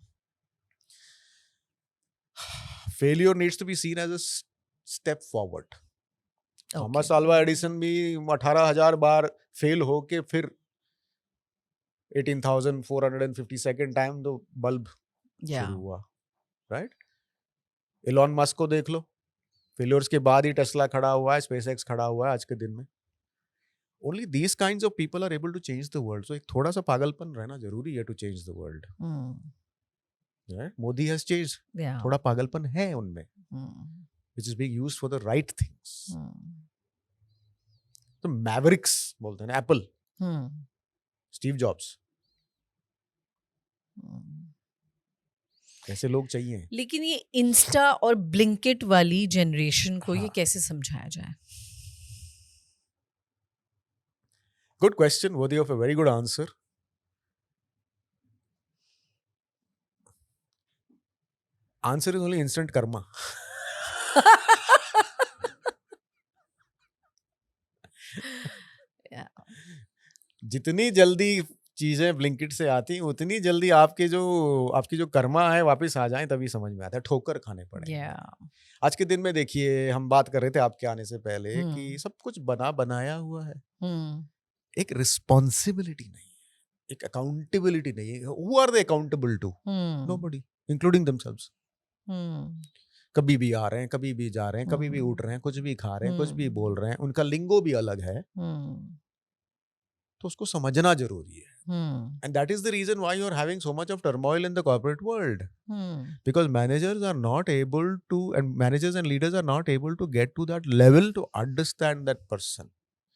Failure needs to be seen as a step forward. Thomas Alva Edison भी 18,000 बार fail होके फिर 18,452 टाइम तो बल्ब शुरू हुआ. राइट. इलॉन मस्क को देख लो, फेलियर्स के बाद ही टेस्ला खड़ा हुआ है, स्पेसएक्स खड़ा हुआ है आज के दिन में. Only these kinds of people are able to change the world. So एक थोड़ा सा पागलपन रहना जरूरी है to change the world. Modi has change. थोड़ा पागलपन है उनमें, which is being used for the right things. तो मैवरिक्स बोलते हैं ना, एप्पल, स्टीव जॉब्स, ऐसे लोग चाहिए. लेकिन ये इंस्टा और ब्लिंकिट वाली जनरेशन को ये हाँ. कैसे समझाया जाए? Good question, worthy of a very good answer. Answer is only instant karma. Yeah. जितनी जल्दी चीजें ब्लिंकिट से आती उतनी जल्दी आपकी जो कर्मा है वापस आ जाएं तभी समझ में आता है. ठोकर खाने पड़े. आज के दिन में देखिए, हम बात कर रहे थे आपके आने से पहले कि सब कुछ बनाया हुआ है. एक रिस्पॉन्सिबिलिटी नहीं है, एक अकाउंटेबिलिटी नहीं है. Who are they accountable to? Nobody, including themselves. कभी भी आ रहे हैं, कभी भी जा रहे हैं, कभी भी उठ रहे हैं, कुछ भी खा रहे हैं, कुछ भी बोल रहे हैं. उनका लिंगो भी अलग है. तो उसको समझना जरूरी है. And that is the reason why you are having so much of turmoil in the corporate world. Because managers are not able to, and managers and leaders are not able to get to that level to understand that person.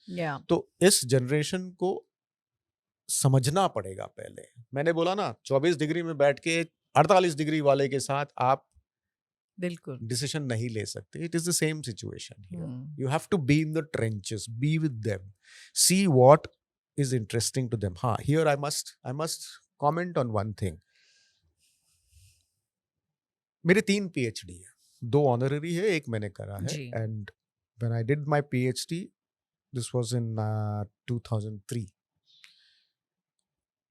Yeah. तो इस generation को समझना पड़ेगा पहले. मैंने बोला ना, 24 degree में बैठ के 48 डिग्री वाले के साथ आप बिल्कुल डिसीजन नहीं ले सकते. It is the same situation here. You have to be in the trenches, be with them, see what is interesting to them. Here I must comment on one thing. मेरे 3 PhD है, 2 honorary है, एक मैंने करा है. And when I did my PhD, this was in 2003.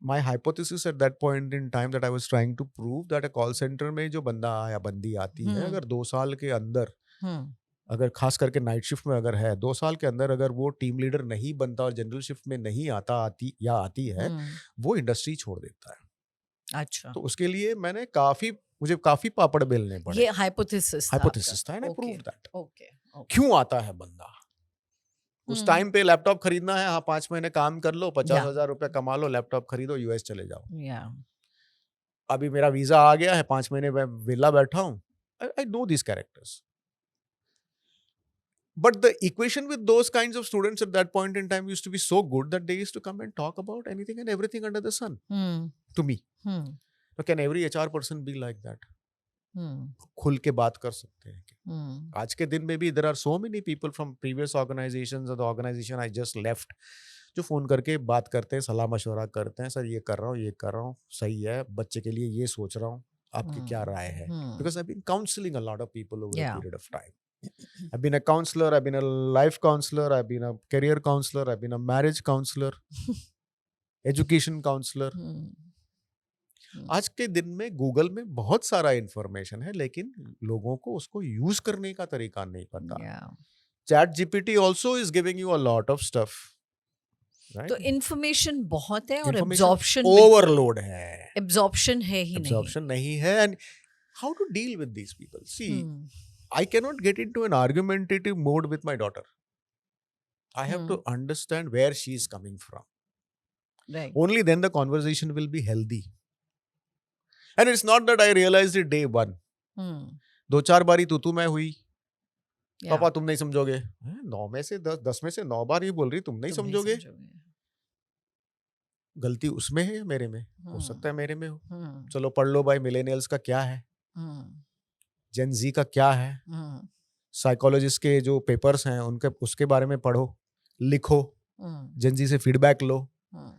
My hypothesis at that point in time that I was trying to prove that a call center में जो बंदा या बंदी आती है, अगर 2 साल के अंदर अगर खास करके नाइट शिफ्ट में अगर है, 2 साल के अंदर अगर वो टीम लीडर नहीं बनता और जनरल शिफ्ट में नहीं आती है, वो इंडस्ट्री छोड़ देता है. अच्छा. तो उसके लिए मुझे काफी पापड़ बेलने पड़े. ये हाइपोथेसिस था एंड आई प्रूव दैट. क्यों आता है बंदा? उस टाइम पे लैपटॉप खरीदना है, 5 महीने काम कर लो, 50,000 रुपए कमा लो, लैपटॉप खरीदो, यूएस चले जाओ. अभी मेरा वीजा आ गया है, 5 महीने में विला बैठा हूँ. I know this characters. But the equation with those kinds of students at that point in time used to be so good that they used to come and talk about anything and everything under the sun to me. So can every HR person be like that? खुल के बात कर सकते हैं. आज के दिन में भी there are so many people from previous organizations or the organization I just left जो फोन करके बात करते हैं, सलाह मशवरा करते हैं. सर ये कर रहा हूँ, सही है, बच्चे के लिए ये सोच रहा हूँ, आपकी क्या राय है? Because I've been counseling a lot of people over a period of time. I've been a counselor, I've been a life counselor, I've been a career counselor, I've been a marriage counselor, education counselor. Hmm. Hmm. आज के दिन में Google में बहुत सारा information है, लेकिन लोगों को उसको यूज करने का तरीका नहीं पता. Yeah. Chat GPT also is giving you a lot of stuff, तो राइट? इन्फॉर्मेशन बहुत है और इंफॉर्मेशन एब्जॉर्प्शन ओवरलोड है, एब्जॉर्प्शन है ही नहीं. एब्जॉर्प्शन नहीं है. And how to deal with these people? See, Hmm. I cannot get into an argumentative mode with my daughter. I have to Hmm. understand where she is coming from. Right. Only then the conversation will be healthy. And it's not that I realized it day one. Hmm. 2-4 बारी तू मैं हुई, Yeah. पापा तुम नहीं समझोगे. 9 में से 10 में से 9 बार ये बोल रही तुम नहीं तुम समझोगे. गलती उसमें है या मेरे में? हो Hmm. सकता है मेरे में हो. Hmm. चलो पढ़ लो भाई, मिलेनियल्स का क्या है, Hmm. जेन जी का क्या है, Hmm. साइकोलॉजिस्ट के जो पेपर्स हैं उनके उसके बारे में पढ़ो, लिखो, Hmm. जेन जी से फीडबैक लो, Hmm.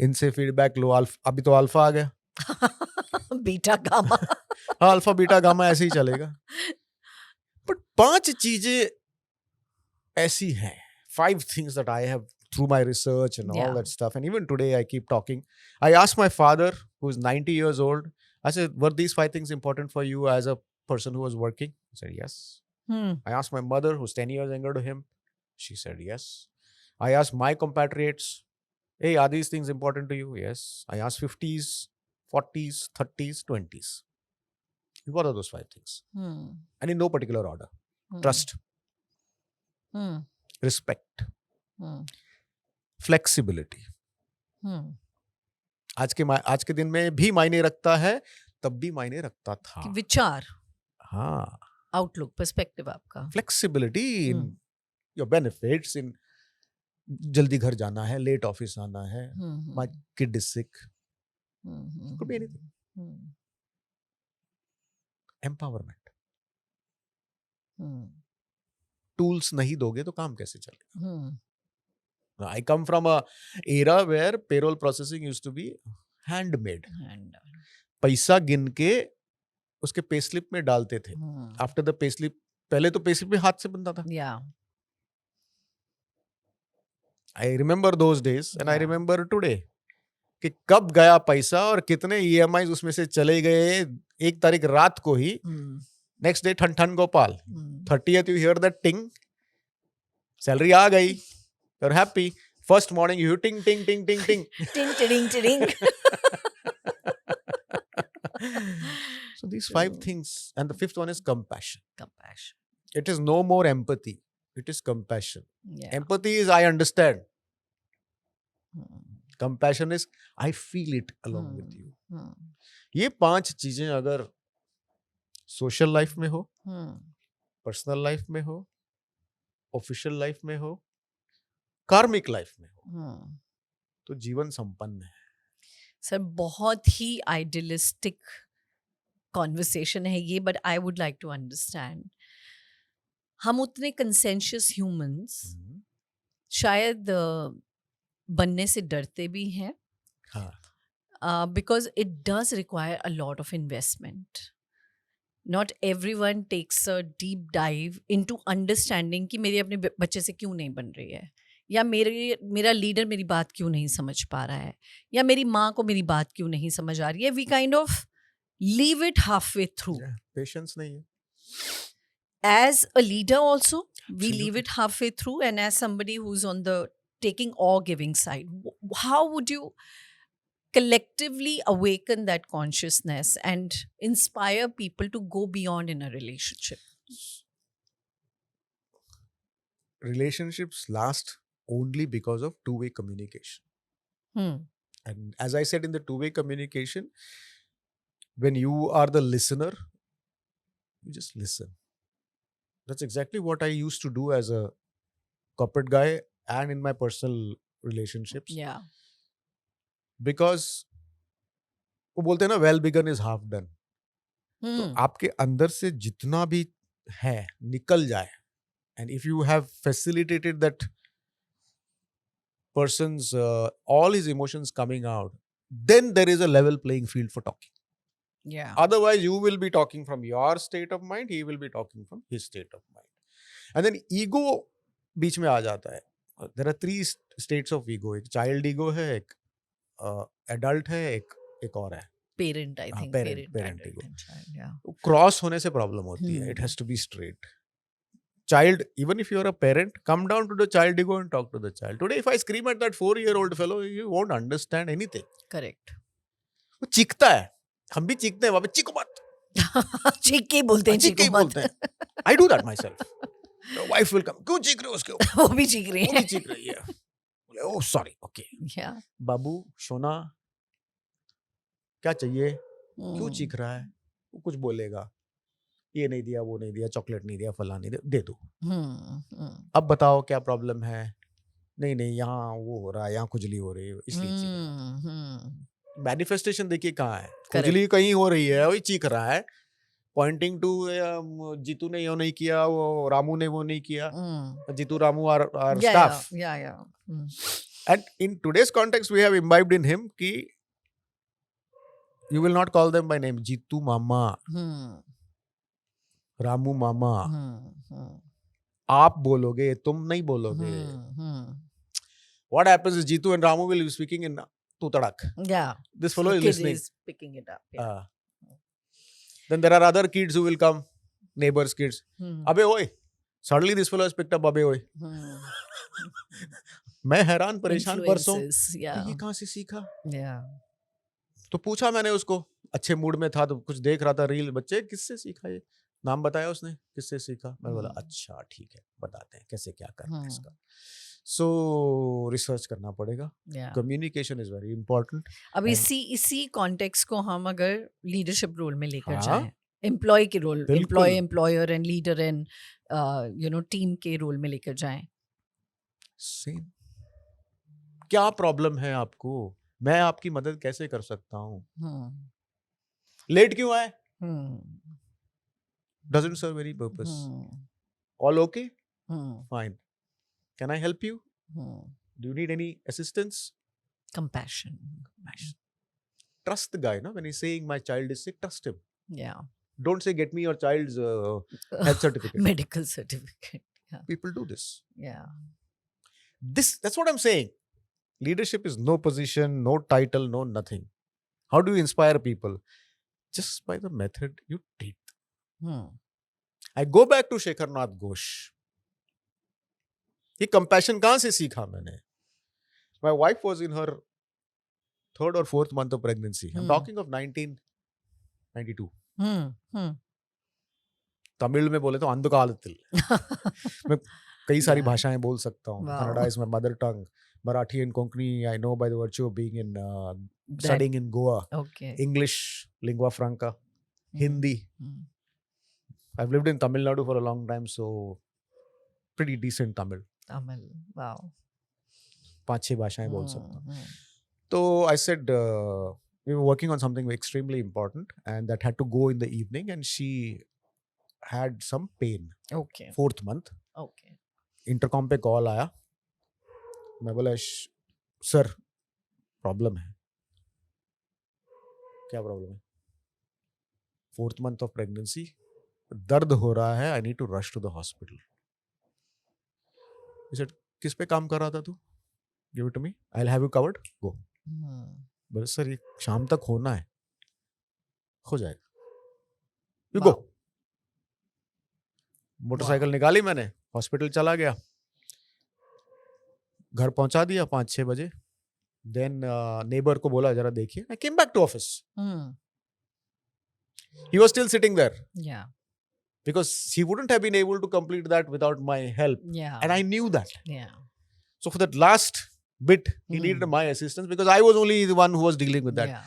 इनसे फीडबैक लो. अभी तो अल्फा आ गया. Beta gamma. हाँ, अल्फा बीटा गामा ऐसे ही चलेगा. बट 5 चीजें ऐसी हैं, 5 things that I have through my research and all Yeah. that stuff, and even today I keep talking. I asked my father, who is 90 years old, I said, were these 5 things important for you as a person who was working? He said yes. Hmm. I asked my mother, who's 10 years younger to him. She said yes. I asked my compatriots, hey, are these things important to you? Yes. I asked 50s, 40s, 30s, 20s. What are those 5 things? Hmm. And in no particular order. Hmm. Trust, Hmm. respect, Hmm. flexibility. Hmm. आज के दिन में भी मायने रखता है, तब भी मायने रखता था. कि विचार, हाँ, आउटलुक, पर्सपेक्टिव आपका. फ्लेक्सिबिलिटी इन योर बेनिफिट्स, इन जल्दी घर जाना है, लेट ऑफिस आना है, Hmm. My kid is sick, Hmm. could be anything. Hmm. Empowerment. Hmm. Tools नहीं दोगे तो काम कैसे चलेगा? Hmm. I come from a era where payroll processing used to be handmade. And पैसा गिन के उसके पे स्लिप में डालते थे. आफ्टर द पे स्लिप, पहले तो पे स्लिप भी हाथ से बनता था. yeah. I remember those days and I Yeah. Remember today कि कब गया पैसा और कितने ईएमआई उसमें से चले गए. 1 तारीख रात को ही, Hmm. नेक्स्ट डे ठन ठन गोपाल, Hmm. 30th you hear that ting, salary आ गई, you are happy. First morning you ting ting ting ting टिंग. Ting, ting, ting. So these 5 True. things, and the 5th one is compassion. Compassion. It is no more empathy, it is compassion. Yeah. Empathy is I understand. Hmm. Compassion is I feel it along Hmm. with you. Hmm. ये 5 चीजें अगर social life में हो, Hmm. Personal life में हो, official life में हो, कार्मिक लाइफ में हो, Hmm. तो जीवन संपन्न है. सर बहुत ही आइडियलिस्टिक कॉन्वर्सेशन है ये, but I would like to understand, हम उतने कंसेंशियस ह्यूमंस शायद बनने से डरते भी हैं, हाँ, because it does require a lot of investment. Not everyone takes a deep dive into understanding कि मेरे अपने बच्चे से क्यों नहीं बन रही है, या मेरा लीडर मेरी बात क्यों नहीं समझ पा रहा है, या मेरी माँ को मेरी बात क्यों नहीं समझ आ रही है. We kind of leave it halfway through. Patience नहीं है. As a leader also, we leave Absolutely. it halfway through, and as somebody who's on the taking or giving side, how would you collectively awaken that consciousness and inspire people to go beyond in a relationship? Relationships last only because of two-way communication. Hmm. And as I said, in the two-way communication, when you are the listener, you just listen. That's exactly what I used to do as a corporate guy and in my personal relationships. Yeah. Because वो बोलते हैं ना, well begun is half done. तो Hmm. आपके अंदर से जितना भी है निकल जाए, and if you have facilitated that person's all his emotions coming out, then there is a level playing field for talking. Yeah. Otherwise, you will be talking from your state of mind, he will be talking from his state of mind. And then ego बीच में आ जाता है. There are 3 states of ego. एक child ego है, एक adult है, एक और है Parent, I हाँ, think. parent Adult ego. and child, yeah. Cross होने से प्रॉब्लम होती है. It has to be straight. Child, even if you're a parent, come down to the child ego and talk to the child. Today, if I scream at that 4-year-old fellow, you won't understand anything. Correct. वो चीखता है, हम भी चीखते हैं, वहाँ पे चीखो मत. चीख के ही बोलते हैं, चीख के ही चीखो मत. बोलते हैं. I do that myself. The wife will come. क्यों चीख रहे हो उसके ऊपर? वो भी चीख रही वो भी है. चीख रही है. बोले, oh sorry, okay. Yeah. बाबू, सोना, क्या चाहिए? क्यों Hmm. चीख रहा है? वो कुछ बोलेगा. ये नहीं दिया, वो नहीं दिया, चॉकलेट नहीं दिया, फला नहीं दिया, दे दो. अब बताओ क्या प्रॉब्लम है? नहीं नहीं, यहाँ वो हो रहा है, यहाँ खुजली हो रही है, इसलिए चीख रहा है. मैनिफेस्टेशन देखिए कहाँ है. खुजली कहीं हो रही है, वही चीख रहा है. पॉइंटिंग टू जीतू ने ये नहीं किया, वो रामू ने वो नहीं किया. Jitu, Ramu are staff. And in today's context we have imbibed in him कि you will not call them by name. Jitu मामा, रामू मामा, आप बोलोगे, तुम नहीं बोलोगे. What happens is Jeetu and Ramu will be speaking in Tutadak. Yeah. This fellow The is kid listening. is picking it up. Yeah. Then there are other kids who will come, neighbors' kids. Abe oi. Suddenly this fellow has picked up Abe oi. मैं हैरान परेशान परसों ये कहाँ से सीखा. तो पूछा मैंने उसको, अच्छे मूड में था तो कुछ देख रहा था रील. बच्चे किससे सीखा ये? नाम बताया उसने, किससे सीखा. मैं बोला अच्छा ठीक है, बताते हैं कैसे क्या करना है इसका. सो रिसर्च करना पड़ेगा. Communication is very important. अब इसी कॉन्टेक्स्ट को हम अगर लीडरशिप रोल में लेकर जाएं, एम्प्लॉय के role, employ, employer and leader and team के रोल में लेकर जाएं. सेम. क्या प्रॉब्लम है आपको? मैं आपकी मदद कैसे कर सकता हूँ? लेट क्यों आए? Doesn't serve any purpose. All okay? Fine. Can I help you? Do you need any assistance? Compassion. Trust the guy, no? When he's saying my child is sick, trust him. Yeah. Don't say get me your child's health certificate. Medical certificate. Yeah. People do this. Yeah. That's what I'm saying. Leadership is no position, no title, no nothing. How do you inspire people? Just by the method you treat. I go back to Shekhar Nath Ghosh. ये compassion कहाँ से सीखा मैंने? My wife was in her 3rd or 4th month of pregnancy. I'm talking of 1992. Tamil में बोले तो अंधकालத்தில். मैं कई सारी भाषाएं बोल सकता हूँ. Kannada is my mother tongue. Marathi and Konkani I know by the virtue of being in studying in Goa. Okay. English lingua franca. Hindi. I've lived in Tamil Nadu for a long time, so pretty decent Tamil. Wow. 5-6 भाषाएं बोल सकता हूँ. So I said we were working on something extremely important, and that had to go in the evening, and she had some pain. Okay. 4th month. Okay. Intercom पे call आया. मैं बोला sir problem है. क्या problem है? 4th month of pregnancy. दर्द हो रहा है. I need to rush to the hospital. He said, किस पे काम कर रहा था तू? Give it to me. I'll have you covered. Go. बोले सर ये शाम तक होना है. हो जाएगा. You go. मोटरसाइकिल निकाली मैंने. हॉस्पिटल चला गया. घर पहुंचा दिया 5-6 बजे. Then neighbor को बोला जरा देखिए. I came back to office. He was still sitting there. Yeah. Because he wouldn't have been able to complete that without my help. Yeah. And I knew that. Yeah. So for that last bit, he needed my assistance because I was only the one who was dealing with that. Yeah.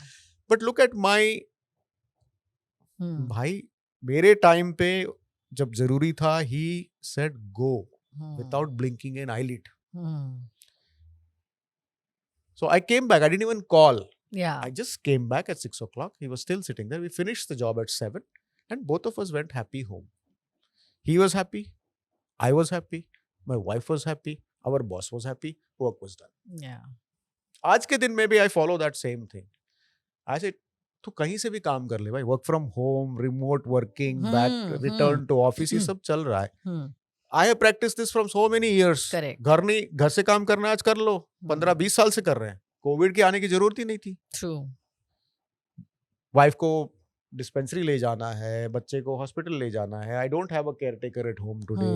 But look at my भाई मेरे time पे जब जरूरी था, he said go without blinking an eyelid. So I came back. I didn't even call. Yeah. I just came back at 6 o'clock. He was still sitting there. We finished the job at 7 and both of us went happy home. He was happy. I was happy. My wife was happy. Our boss was happy. Work was done. Yeah. आज के दिन में भी I follow that same thing. I said, तू कहीं से भी काम कर ले भाई. Work from home, remote working, back, return to office, ये सब चल रहा है. I have practiced this from so many years. Correct. घर से काम करना आज कर लो, 15-20 साल से कर रहे हैं. कोविड के आने की जरूरत ही नहीं थी. True. वाइफ को डिस्पेंसरी ले जाना है, बच्चे को हॉस्पिटल ले जाना है. I don't have a caretaker at home today.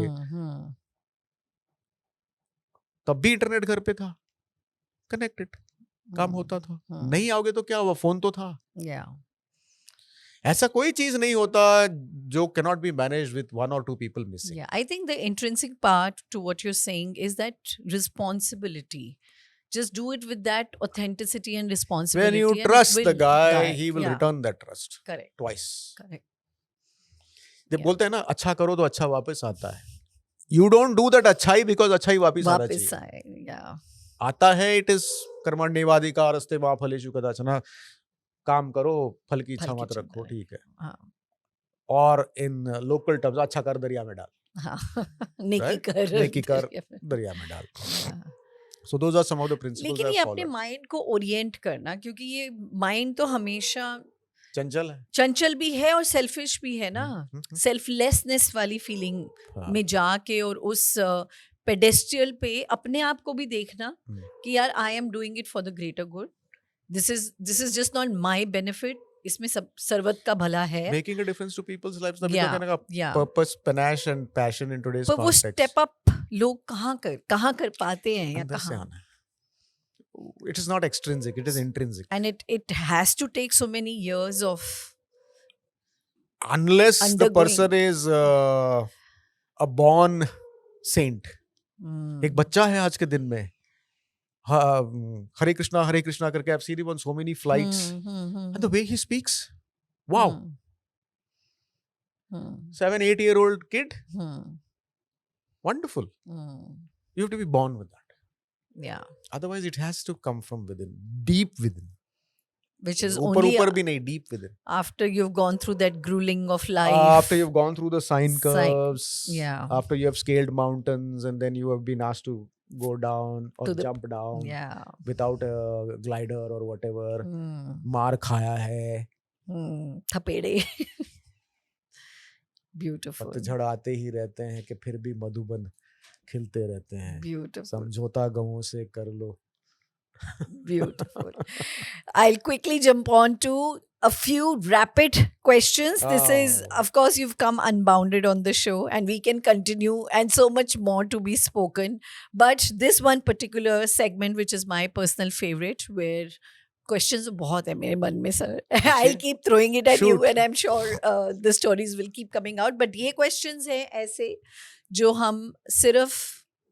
तब भी इंटरनेट घर पे था, कनेक्टेड, काम होता था. नहीं आओगे तो क्या हुआ, फोन तो था. Yeah. ऐसा कोई चीज नहीं होता जो cannot be managed with 1 or 2 people missing. Yeah, I think the intrinsic part to what you're saying is that responsibility. Just do it with that authenticity and When responsibility. you and it trust the will guy, guide. he will Yeah. return that trust Correct. twice. Correct. जब Yeah. बोलते हैं ना अच्छा करो तो अच्छा वापस आता है. You don't do that अच्छाई because अच्छाई वापस आना वापस चाहिए. आए. Yeah. आता है, it is कर्मण्येवाधिकारस्ते मा फलेषु कदाचन. काम करो, फल की इच्छा फल की मत इच्छा रखो, मत ठीक है. हाँ. और इन लोकल टर्म्स अच्छा कर दरिया में डाल, हाँ. नेकी Right? कर. नेकी कर. दरिया में. दरिया में डाल. हाँ. So those are some of the principles लेकिन I've ये अपने followed. माइंड को ओरिएंट करना, क्योंकि ये माइंड तो हमेशा चंचल है. चंचल भी है और सेल्फिश भी है ना. सेल्फलेसनेस वाली फीलिंग हाँ. में जाके और उस पेडेस्ट्रियल पे अपने आप को भी देखना कि यार I am doing it for the greater good. This is just not my benefit. इसमें सब सर्वत का भला है. Making a difference to people's lives. तभी तो Yeah, कहने का yeah. purpose, panache and passion in today's पर वो context. स्टेप अप लोग कहाँ कर पाते हैं या अंदर से कहाँ. आना है. It is not extrinsic, it is intrinsic. And it has to take so many years of Unless the undergoing. person is a born saint. एक बच्चा है आज के दिन में, हरे कृष्णा करके I've seen him on so many flights. And the way he speaks, wow. 7-8-year-old kid, wonderful. You have to be born with that. Yeah, Otherwise it has to come from within, deep within. which is ऊपर only ऊपर भी नहीं, deep within. after you've gone through that grueling of life. After you've gone through the sine curves, yeah. after you have scaled mountains and then you have been asked to go down or To the- jump down Yeah. without a glider or whatever. मार खाया है, थपेड़े. Beautiful. पतझड़ आते ही रहते हैं कि फिर भी मधुबन खिलते रहते हैं. Beautiful. समझौता गमों से कर लो. Beautiful. I'll quickly jump on to a few rapid questions. This is, Oh. of course, you've come unbounded on the show, and we can continue, and so much more to be spoken. But this one particular segment, which is my personal favorite, where questions बहुत है मेरे मन में, sir. I'll keep throwing it at you, Shoot. and I'm sure the stories will keep coming out. But ये questions हैं ऐसे जो हम सिर्फ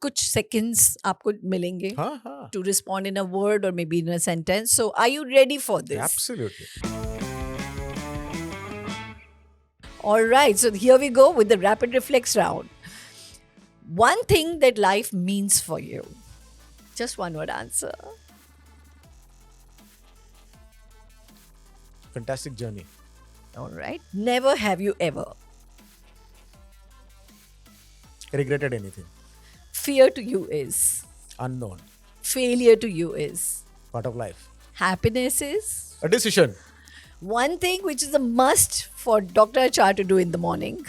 कुछ seconds आपको मिलेंगे हाँ हाँ. to respond in a word or maybe in a sentence. So, are you ready for this? Absolutely. All right. So, here we go with the rapid reflex round. One thing that life means for you. Just one word answer. Fantastic journey. All right. Never have you ever. Regretted anything. Fear to you is. Unknown. Failure to you is. Part of life. Happiness is. A decision. One thing which is a must for Dr. Achar to do in the morning.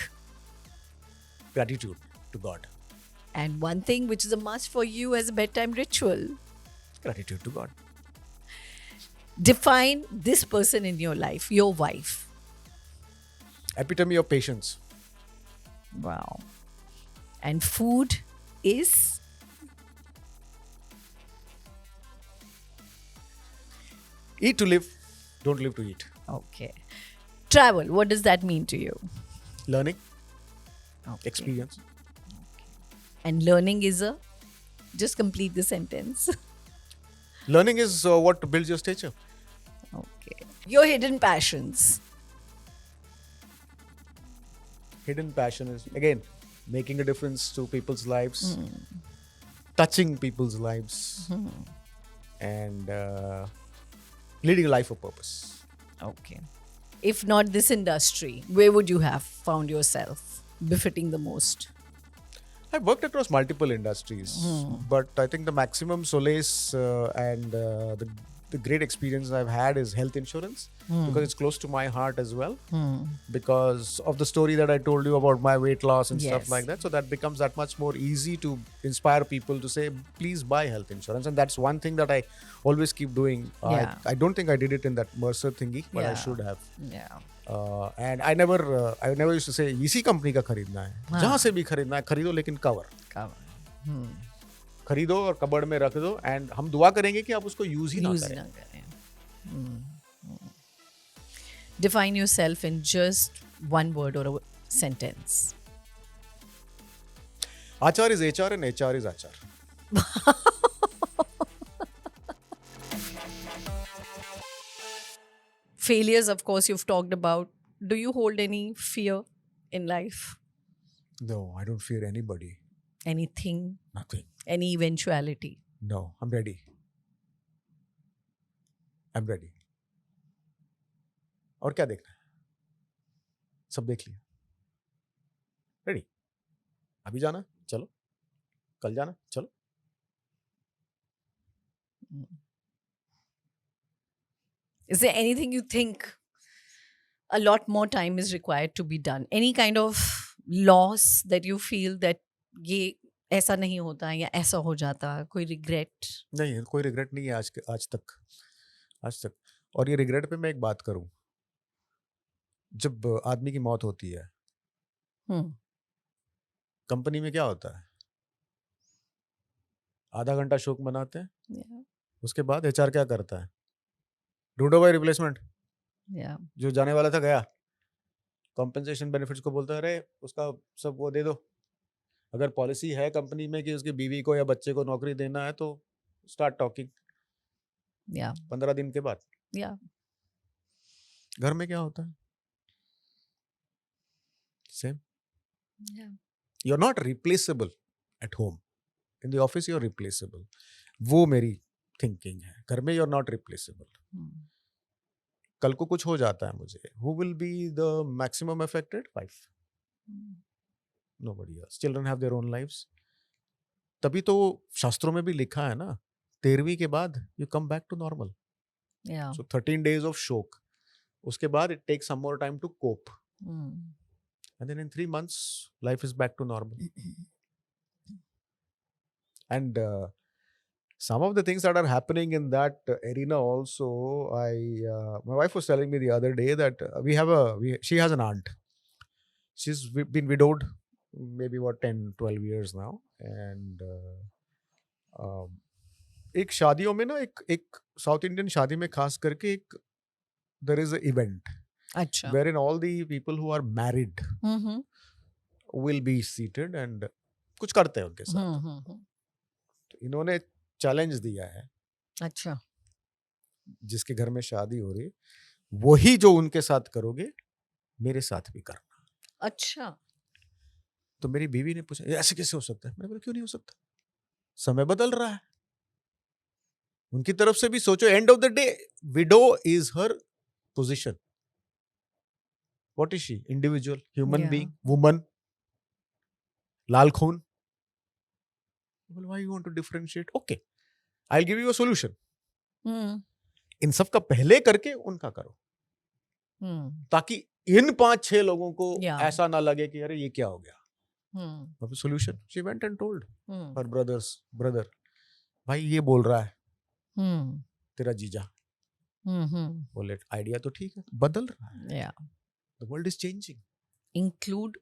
Gratitude to God. And one thing which is a must for you as a bedtime ritual. Gratitude to God. Define this person in your life, your wife. Epitome of patience. Wow. And food is? Eat to live. Don't live to eat. Okay. Travel, what does that mean to you? Learning. Okay. Experience. And learning is a? Just complete the sentence. Learning is what builds your stature. Okay. Your hidden passions. Hidden passion is, again, making a difference to people's lives, touching people's lives, and leading a life of purpose. Okay. If not this industry, where would you have found yourself befitting the most? I've worked across multiple industries, but I think the maximum solace and the the great experience I've had is health insurance, because it's close to my heart as well, because of the story that I told you about my weight loss and stuff Yes. like that. So that becomes that much more easy to inspire people to say, please buy health insurance. And that's one thing that I always keep doing. Yeah. I don't think I did it in that Mercer thingy, but I Yeah. should have. Yeah. And I never used to say इसी company का खरीदना है, जहाँ से भी खरीदना है खरीदो, लेकिन कवर Cover. खरीदो और कबड़ में रख दो, एंड हम दुआ करेंगे कि आप उसको यूज ही ना Use करें. ना करें. Define yourself in just one word or a sentence. आचार is HR and HR is आचार. Failures, of course, you've talked about. Do you hold any fear in life? No, I don't fear anybody. Anything? Nothing. Any eventuality? No, I'm ready. I'm ready. और क्या देखना है? सब देख लिया. Ready. अभी जाना, चलो. कल जाना, चलो. Is there anything you think a lot more time is required to be done? Any kind of loss that you feel that ये ऐसा नहीं होता या ऐसा हो जाता, कोई regret? नहीं, कोई रिग्रेट नहीं है आज तक. और ये रिग्रेट पे मैं एक बात करूं. जब आदमी की मौत होती है, कंपनी में क्या होता है? आधा घंटा शोक मनाते हैं. Yeah. उसके बाद HR क्या करता है? ढूंढो भाई रिप्लेसमेंट. Yeah. जो जाने वाला था गया. कॉम्पेंसेशन बेनिफिट्स को बोलता है, अरे उसका सब वो दे दो. अगर पॉलिसी है कंपनी में कि उसकी बीवी को या बच्चे को नौकरी देना है, तो स्टार्ट टॉकिंग. Yeah. 15 दिन के बाद. Yeah. घर में क्या होता है? Same. Yeah. You are not replaceable at home. In the office you are replaceable. वो मेरी थिंकिंग है. घर में यू आर नॉट रिप्लेसेबल. कल को कुछ हो जाता है मुझे, who will be the maximum affected? 5. Nobody else. Children have their own lives. तभी तो शास्त्रों में भी लिखा है ना, 13वीं के बाद you come back to normal. Yeah. So 13 days of shock. उसके बाद it takes some more time to cope. And then in 3 months, life is back to normal. And some of the things that are happening in that arena also, my wife was telling me the other day that she has an aunt. She's been widowed maybe 10-12 years now, and एक शादियों में ना, एक south Indian शादी में खास करके there is an event अच्छा. wherein all the people who are married will be seated and कुछ करते हैं उनके साथ. तो इन्होंने चैलेंज दिया है, अच्छा. जिसके घर में शादी हो रही, वही जो उनके साथ करोगे मेरे साथ भी करना. अच्छा. तो मेरी बीवी ने पूछा, ऐसे कैसे हो सकता है? मैंने बोला, क्यों नहीं हो सकता? समय बदल रहा है. उनकी तरफ से भी सोचो. End of the day, widow is her position. What is she? Individual human Yeah. Being, woman, लाल खून. Why you want to differentiate? Okay, I'll give you a solution. इन सब का पहले करके उनका करो, ताकि इन 5-6 लोगों को Yeah. ऐसा ना लगे कि अरे ये क्या हो गया. Solution. She went and told her brother, भाई ये बोल रहा है तेरा जीजा. बोले आइडिया तो ठीक है, बदल रहा है. Yeah. The world is changing. Include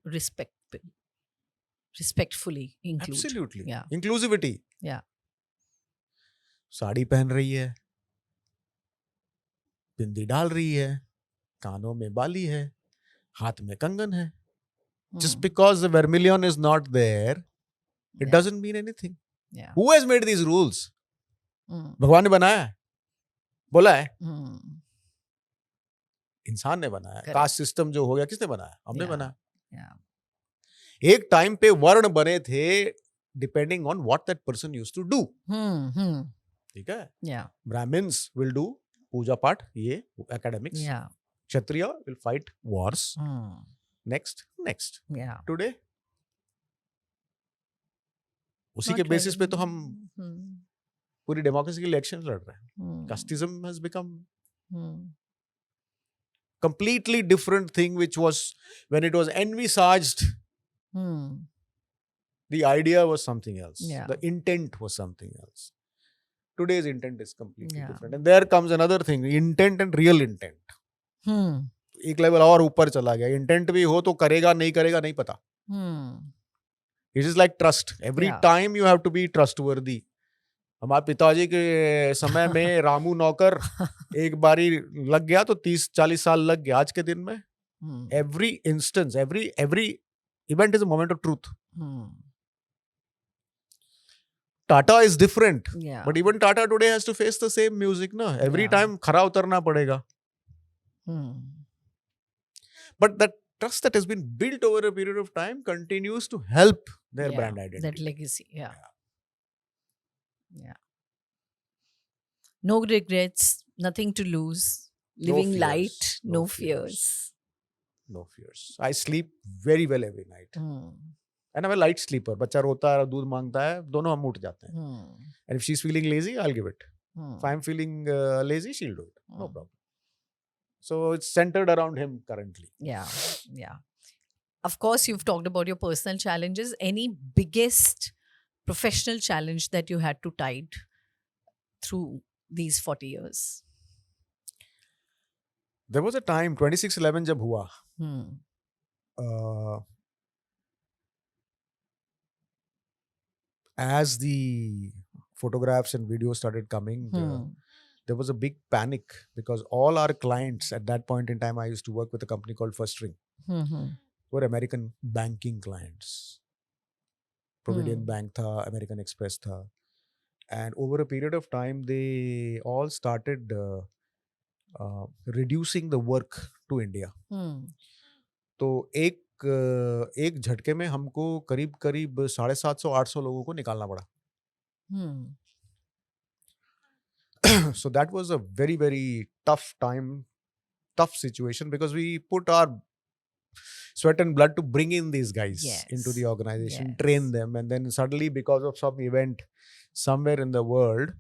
respectfully include. Absolutely. Yeah. Inclusivity. Yeah. Sari पहन रही है, बिंदी डाल रही है, कानों में बाली है, हाथ में कंगन है. Just because the vermilion is not there, it Yeah. doesn't mean anything. Yeah. Who has made these rules? Mm. भगवान ने बनाया है, बोला है. Mm. इंसान ने बनाया. Correct. कास्ट सिस्टम जो हो गया, किसने बनाया? हमने Yeah. बनाया. Yeah. एक टाइम पे वर्ण बने थे depending on what that person used to do. ठीक है. Yeah. Brahmins will do puja path, ये academics. Yeah. Kshatriya will fight wars. Next Yeah. Today उसी Not के बेसिस पे really. तो हम पूरी डेमोक्रेसी के इलेक्शन लड़ रहे हैं. Hmm. Casteism has become Hmm. completely different thing, which was when it was envisaged, Hmm. the idea was something else. Yeah. The intent was something else. Today's intent is completely Yeah. different. And there comes another thing, intent and real intent. Hmm. एक level और ऊपर चला गया. Intent भी हो तो करेगा नहीं पता. Hmm. It is like trust. Every Yeah. time you have to be trustworthy. हमारे पिताजी के समय में रामू नौकर एक बारी लग गया तो 30-40 साल लग गया. आज के दिन में Hmm. every instance, every event is a moment of truth. Hmm. Tata is different, Yeah. but even Tata today has to face the same music, na. Every Yeah. time खरा उतरना पड़ेगा. Hmm. But that trust that has been built over a period of time continues to help their Yeah, brand identity. That legacy. Yeah. No regrets, nothing to lose, No living fears, light, no no fears. fears. No fears. I sleep very well every night. Hmm. And I'm a light sleeper. बच्चा रोता है, दूध मांगता है, दोनों हम उठ जाते हैं. Hmm. And if she's feeling lazy, I'll give it. Hmm. If I'm feeling lazy, she'll do it. No Hmm. problem. So it's centered around him currently. Yeah. Of course, you've talked about your personal challenges. Any biggest professional challenge that you had to tide through these 40 years? There was a time, 26/11 जब हुआ, Hmm. as the photographs and videos started coming, there was a big panic because all our clients at that point in time, I used to work with a company called First Ring, were American banking clients. Provident Bank tha, American Express tha. And over a period of time, they all started reducing the work to India. तो एक झटके में हमको करीब 750-800 लोगों को निकालना पड़ा. So that was a very, very tough time, tough situation, because we put our sweat and blood to bring in these guys into the organization, train them, and then suddenly, because of some event somewhere in the world,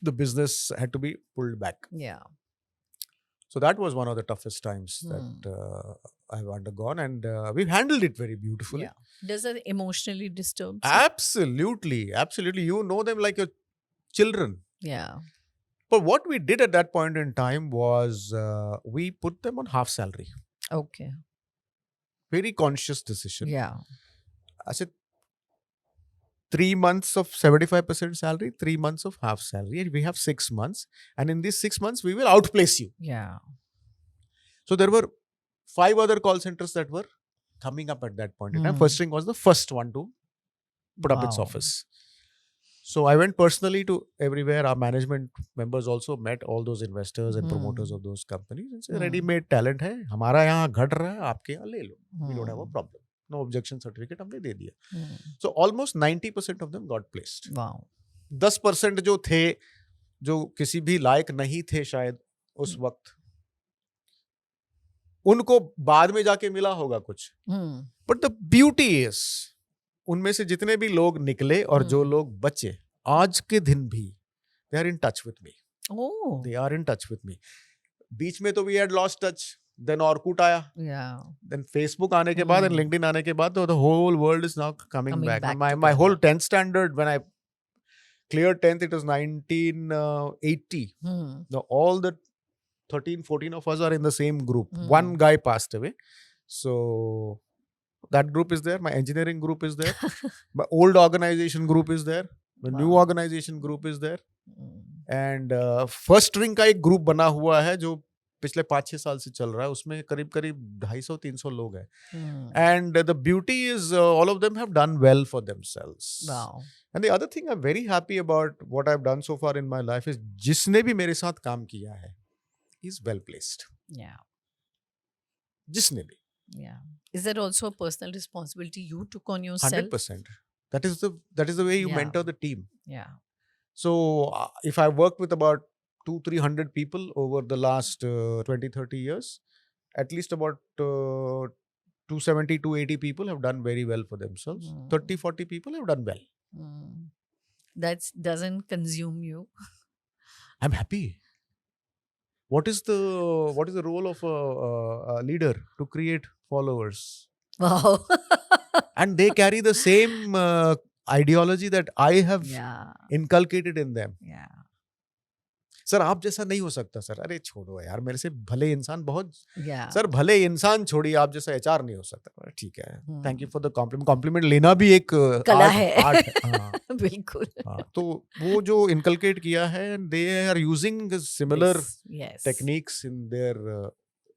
the business had to be pulled back. Yeah. So that was one of the toughest times that I've undergone, and we've handled it very beautifully. Yeah. Does that emotionally disturb you? Absolutely. You know them like your children. Yeah. But what we did at that point in time was we put them on half salary. Okay. Very conscious decision. Yeah. I said 3 months of 75% salary, 3 months of half salary, and we have 6 months. And in these 6 months, we will outplace you. Yeah. So there were 5 other call centers that were coming up at that point in time. First Ring was the first one to put up its office. So I went personally to everywhere. Our management members also met all those investors and promoters of those companies and said, ready-made talent है, हमारा यहाँ घट रहा है, आपके यहाँ ले लो. We don't have a problem. No objection certificate हमने दे दिया. So almost 90% of them got placed. Wow. 10% जो थे, जो किसी भी लायक नहीं थे शायद उस वक्त, उनको बाद में जाके मिला होगा कुछ. But the beauty is, उनमें से जितने भी लोग निकले और जो लोग बचे, आज के दिन भी they are in touch with me. Oh. They are in touch with me. बीच में तो we had lost touch. Then Orkut आया. Yeah. Then Facebook आने के बाद and LinkedIn आने के बाद, the whole world is now coming back. back My whole 10th standard, when I cleared 10th, it was 1980. All the 13-14 of us are in the same group. One guy passed away. So that group is there. My engineering group is there. My old organization group is there. The new organization group is there. And First Ring का एक group बना हुआ है जो पिछले 5-6 साल से चल रहा है. उसमें करीब 250-300 लोग हैं. And the beauty is all of them have done well for themselves. Wow. And the other thing I'm very happy about what I've done so far in my life is जिसने भी मेरे साथ काम किया है, he's well placed. Yeah. जिसने भी. Yeah. Is that also a personal responsibility you took on yourself? 100%. That is the way you mentor the team. Yeah. So if I worked with about 200-300 people over the last 20-30 years, at least about 270-280 people have done very well for themselves. 30-40 people have done well. that doesn't consume you. I'm happy. What is the role of a leader? To create followers, Wow. and they carry the same ideology that I have Yeah. inculcated in them. Yeah. Sir आप जैसा नहीं हो सकता sir. अरे छोड़ो यार, मेरे से भले इंसान बहुत. Yeah. सर भले इंसान छोड़िए, आप जैसा एचआर नहीं हो सकता. ठीक है, thank you Hmm. For the compliment. Compliment लेना भी एक कला आर्ट है. आर्ट है. हाँ. बिल्कुल. हाँ, तो वो जो इनकलकेट किया है, they are using similar This, yes. Techniques in there.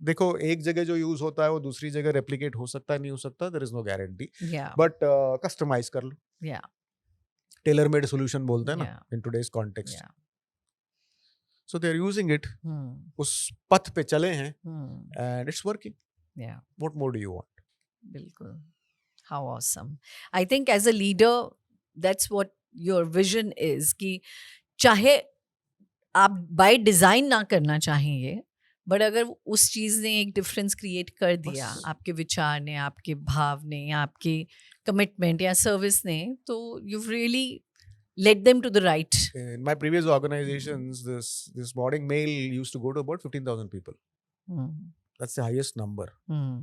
देखो, एक जगह जो यूज होता है वो दूसरी जगह रेप्लिकेट हो सकता है, नहीं हो सकता, there is no guarantee. Yeah. But customise कर लो. Yeah. टेलर मेड सोल्यूशन बोलते हैं ना Yeah. In today's context. Yeah. So they are using it. Hmm. उस पथ पे चले हैं Hmm. And it's working. Yeah. What more do you want? Bilkul. How awesome. I think as a leader, that's what your vision is. कि चाहे आप by design ना करना चाहेंगे, बट अगर उस चीज़ ने एक डिफरेंस क्रिएट कर दिया, बस. आपके विचार ने, आपके भाव ने, या आपके कमिटमेंट या सर्विस ने, तो you really led them to the right. In my previous organizations, this morning mail used to go to about 15,000 people. Hmm. That's the highest number. Hmm.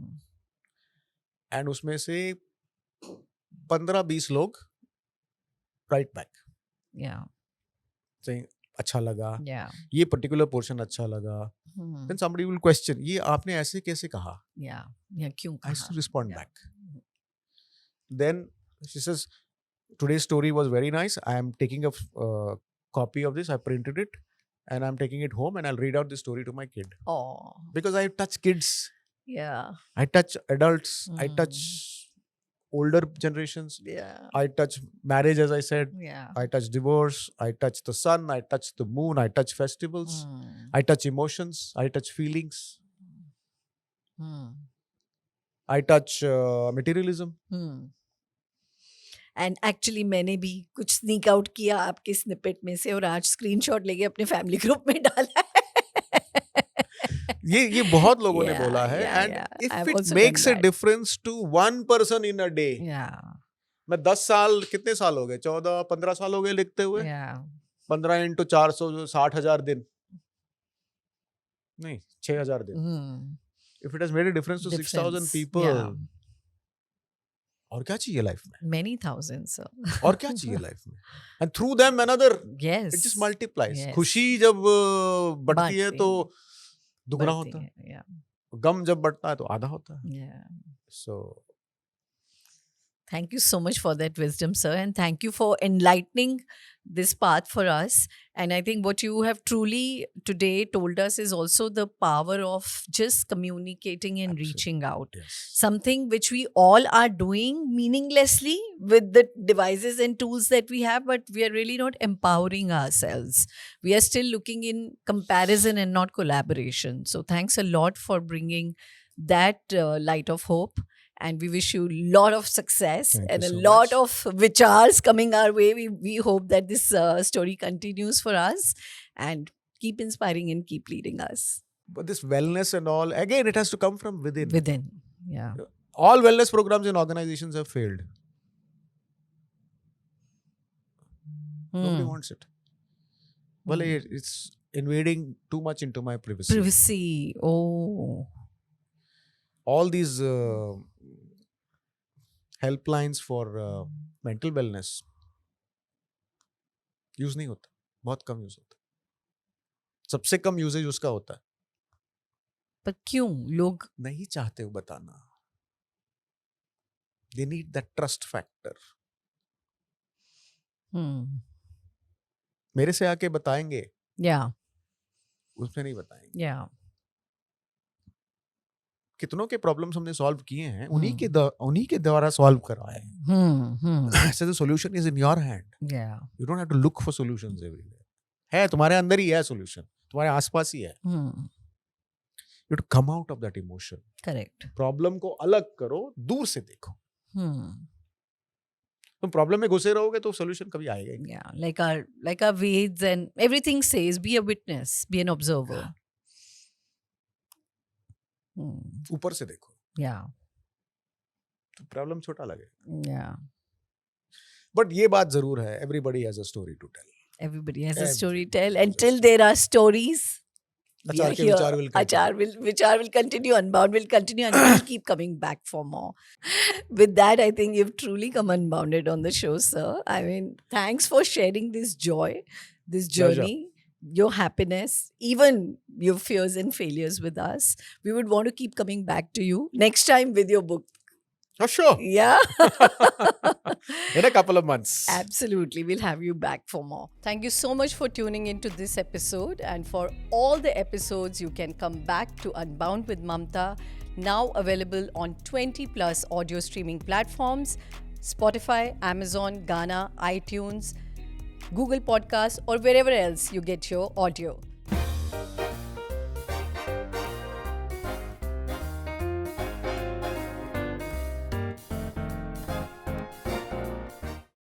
And उसमें से 15-20 लोग write back Yeah. saying अच्छा लगा, Yeah. ये particular portion अच्छा लगा. Hmm. Then somebody will question, ये आपने ऐसे कैसे कहा? Yeah. Yeah. क्यों I used to कहा? respond Yeah. back. Then she says, today's story was very nice. I am taking a copy of this. I printed it and I'm taking it home and I'll read out the story to my kid. Oh. Because I touch kids, Yeah. I touch adults, I Mm. touch older generations, Yeah. I touch marriage, as I said, Yeah. I touch divorce, I touch the sun, I touch the moon, I touch festivals, Hmm. I touch emotions, I touch feelings, Hmm. I touch materialism. Hmm. And actually मैंने भी कुछ sneak out किया आपके snippet में से और आज screenshot लेके अपने फैमिली ग्रुप में डाला है. ये बहुत लोगों ने Yeah, बोला है. yeah, and yeah. If I've it also makes done a that. Difference to one person in a day. Yeah. मैं 10 साल, कितने साल हो गए, 14-15 साल हो गए लिखते हुए. Yeah. 15 into 400 जो 60,000 दिन, नहीं 6,000 दिन. Hmm. If it has made a difference to 6,000 Difference. People, Yeah. और क्या चाहिए लाइफ में? Many thousands. Sir. और क्या चाहिए लाइफ में? And through them another, Yes. It just multiplies. Yes. खुशी जब बढ़ती है बढ़ती तो दुगना बढ़ती होता है. है. Yeah. गम जब बढ़ता है तो आधा होता है. Yeah. So Thank you so much for that wisdom, sir. And thank you for enlightening this path for us. And I think what you have truly today told us is also the power of just communicating and Absolutely. reaching out. yes. Something which we all are doing meaninglessly with the devices and tools that we have, but we are really not empowering ourselves. We are still looking in comparison and not collaboration. So thanks a lot for bringing that light of hope. And we wish you a lot of success Thank and you a so lot much. of vichars coming our way. We hope that this story continues for us and keep inspiring and keep leading us But this wellness and all, again, it has to come from within. within. Yeah. All wellness programs in organizations have failed. Nobody Hmm. wants it. Well, it's invading too much into my privacy. Privacy. Oh. All these helplines for mental wellness use नहीं होता, बहुत कम use होता. सबसे कम usage उसका होता है. पर क्यों लोग नहीं चाहते हो बताना. They need that trust factor. मेरे से आके बताएंगे, Yeah. उसमें नहीं बताएंगे. Yeah. कितनों के प्रॉब्लम्स हमने सॉल्व किए हैं, उन्हीं के द्वारा सॉल्व करवाए हैं. So the solution is in your hand. Yeah. You don't have to look for solutions everywhere. है तुम्हारे अंदर ही है solution, तुम्हारे आसपास ही है. You have to come out of that emotion. Correct. Problem को अलग करो, दूर से देखो. तुम प्रॉब्लम में घुसे रहोगे तो सोल्यूशन कभी आएगा ही नहीं. Yeah, like our Veds and everything says, be a witness, be an observer. ऊपर से देखो Yeah. तो प्रॉब्लम छोटा लगेगा. Yeah. But ये बात जरूर है, everybody has a story to tell. Everybody has a story to Everybody tell. has a Until story. there are stories, we Achar are ke here. vichar will continue. Vichar will continue. Unbound will continue, and we'll keep coming back for more. With that, I think you've truly come unbounded on the show, sir. I mean, thanks for sharing this joy, this Pleasure. journey, your happiness, even your fears and failures with us. We would want to keep coming back to you next time with your book. Oh, sure. Yeah. In a couple of months. Absolutely. We'll have you back for more. Thank you so much for tuning into this episode. And for all the episodes, you can come back to Unbound with Mamta, now available on 20 plus audio streaming platforms: Spotify, Amazon, Gaana, iTunes, Google Podcasts, or wherever else you get your audio.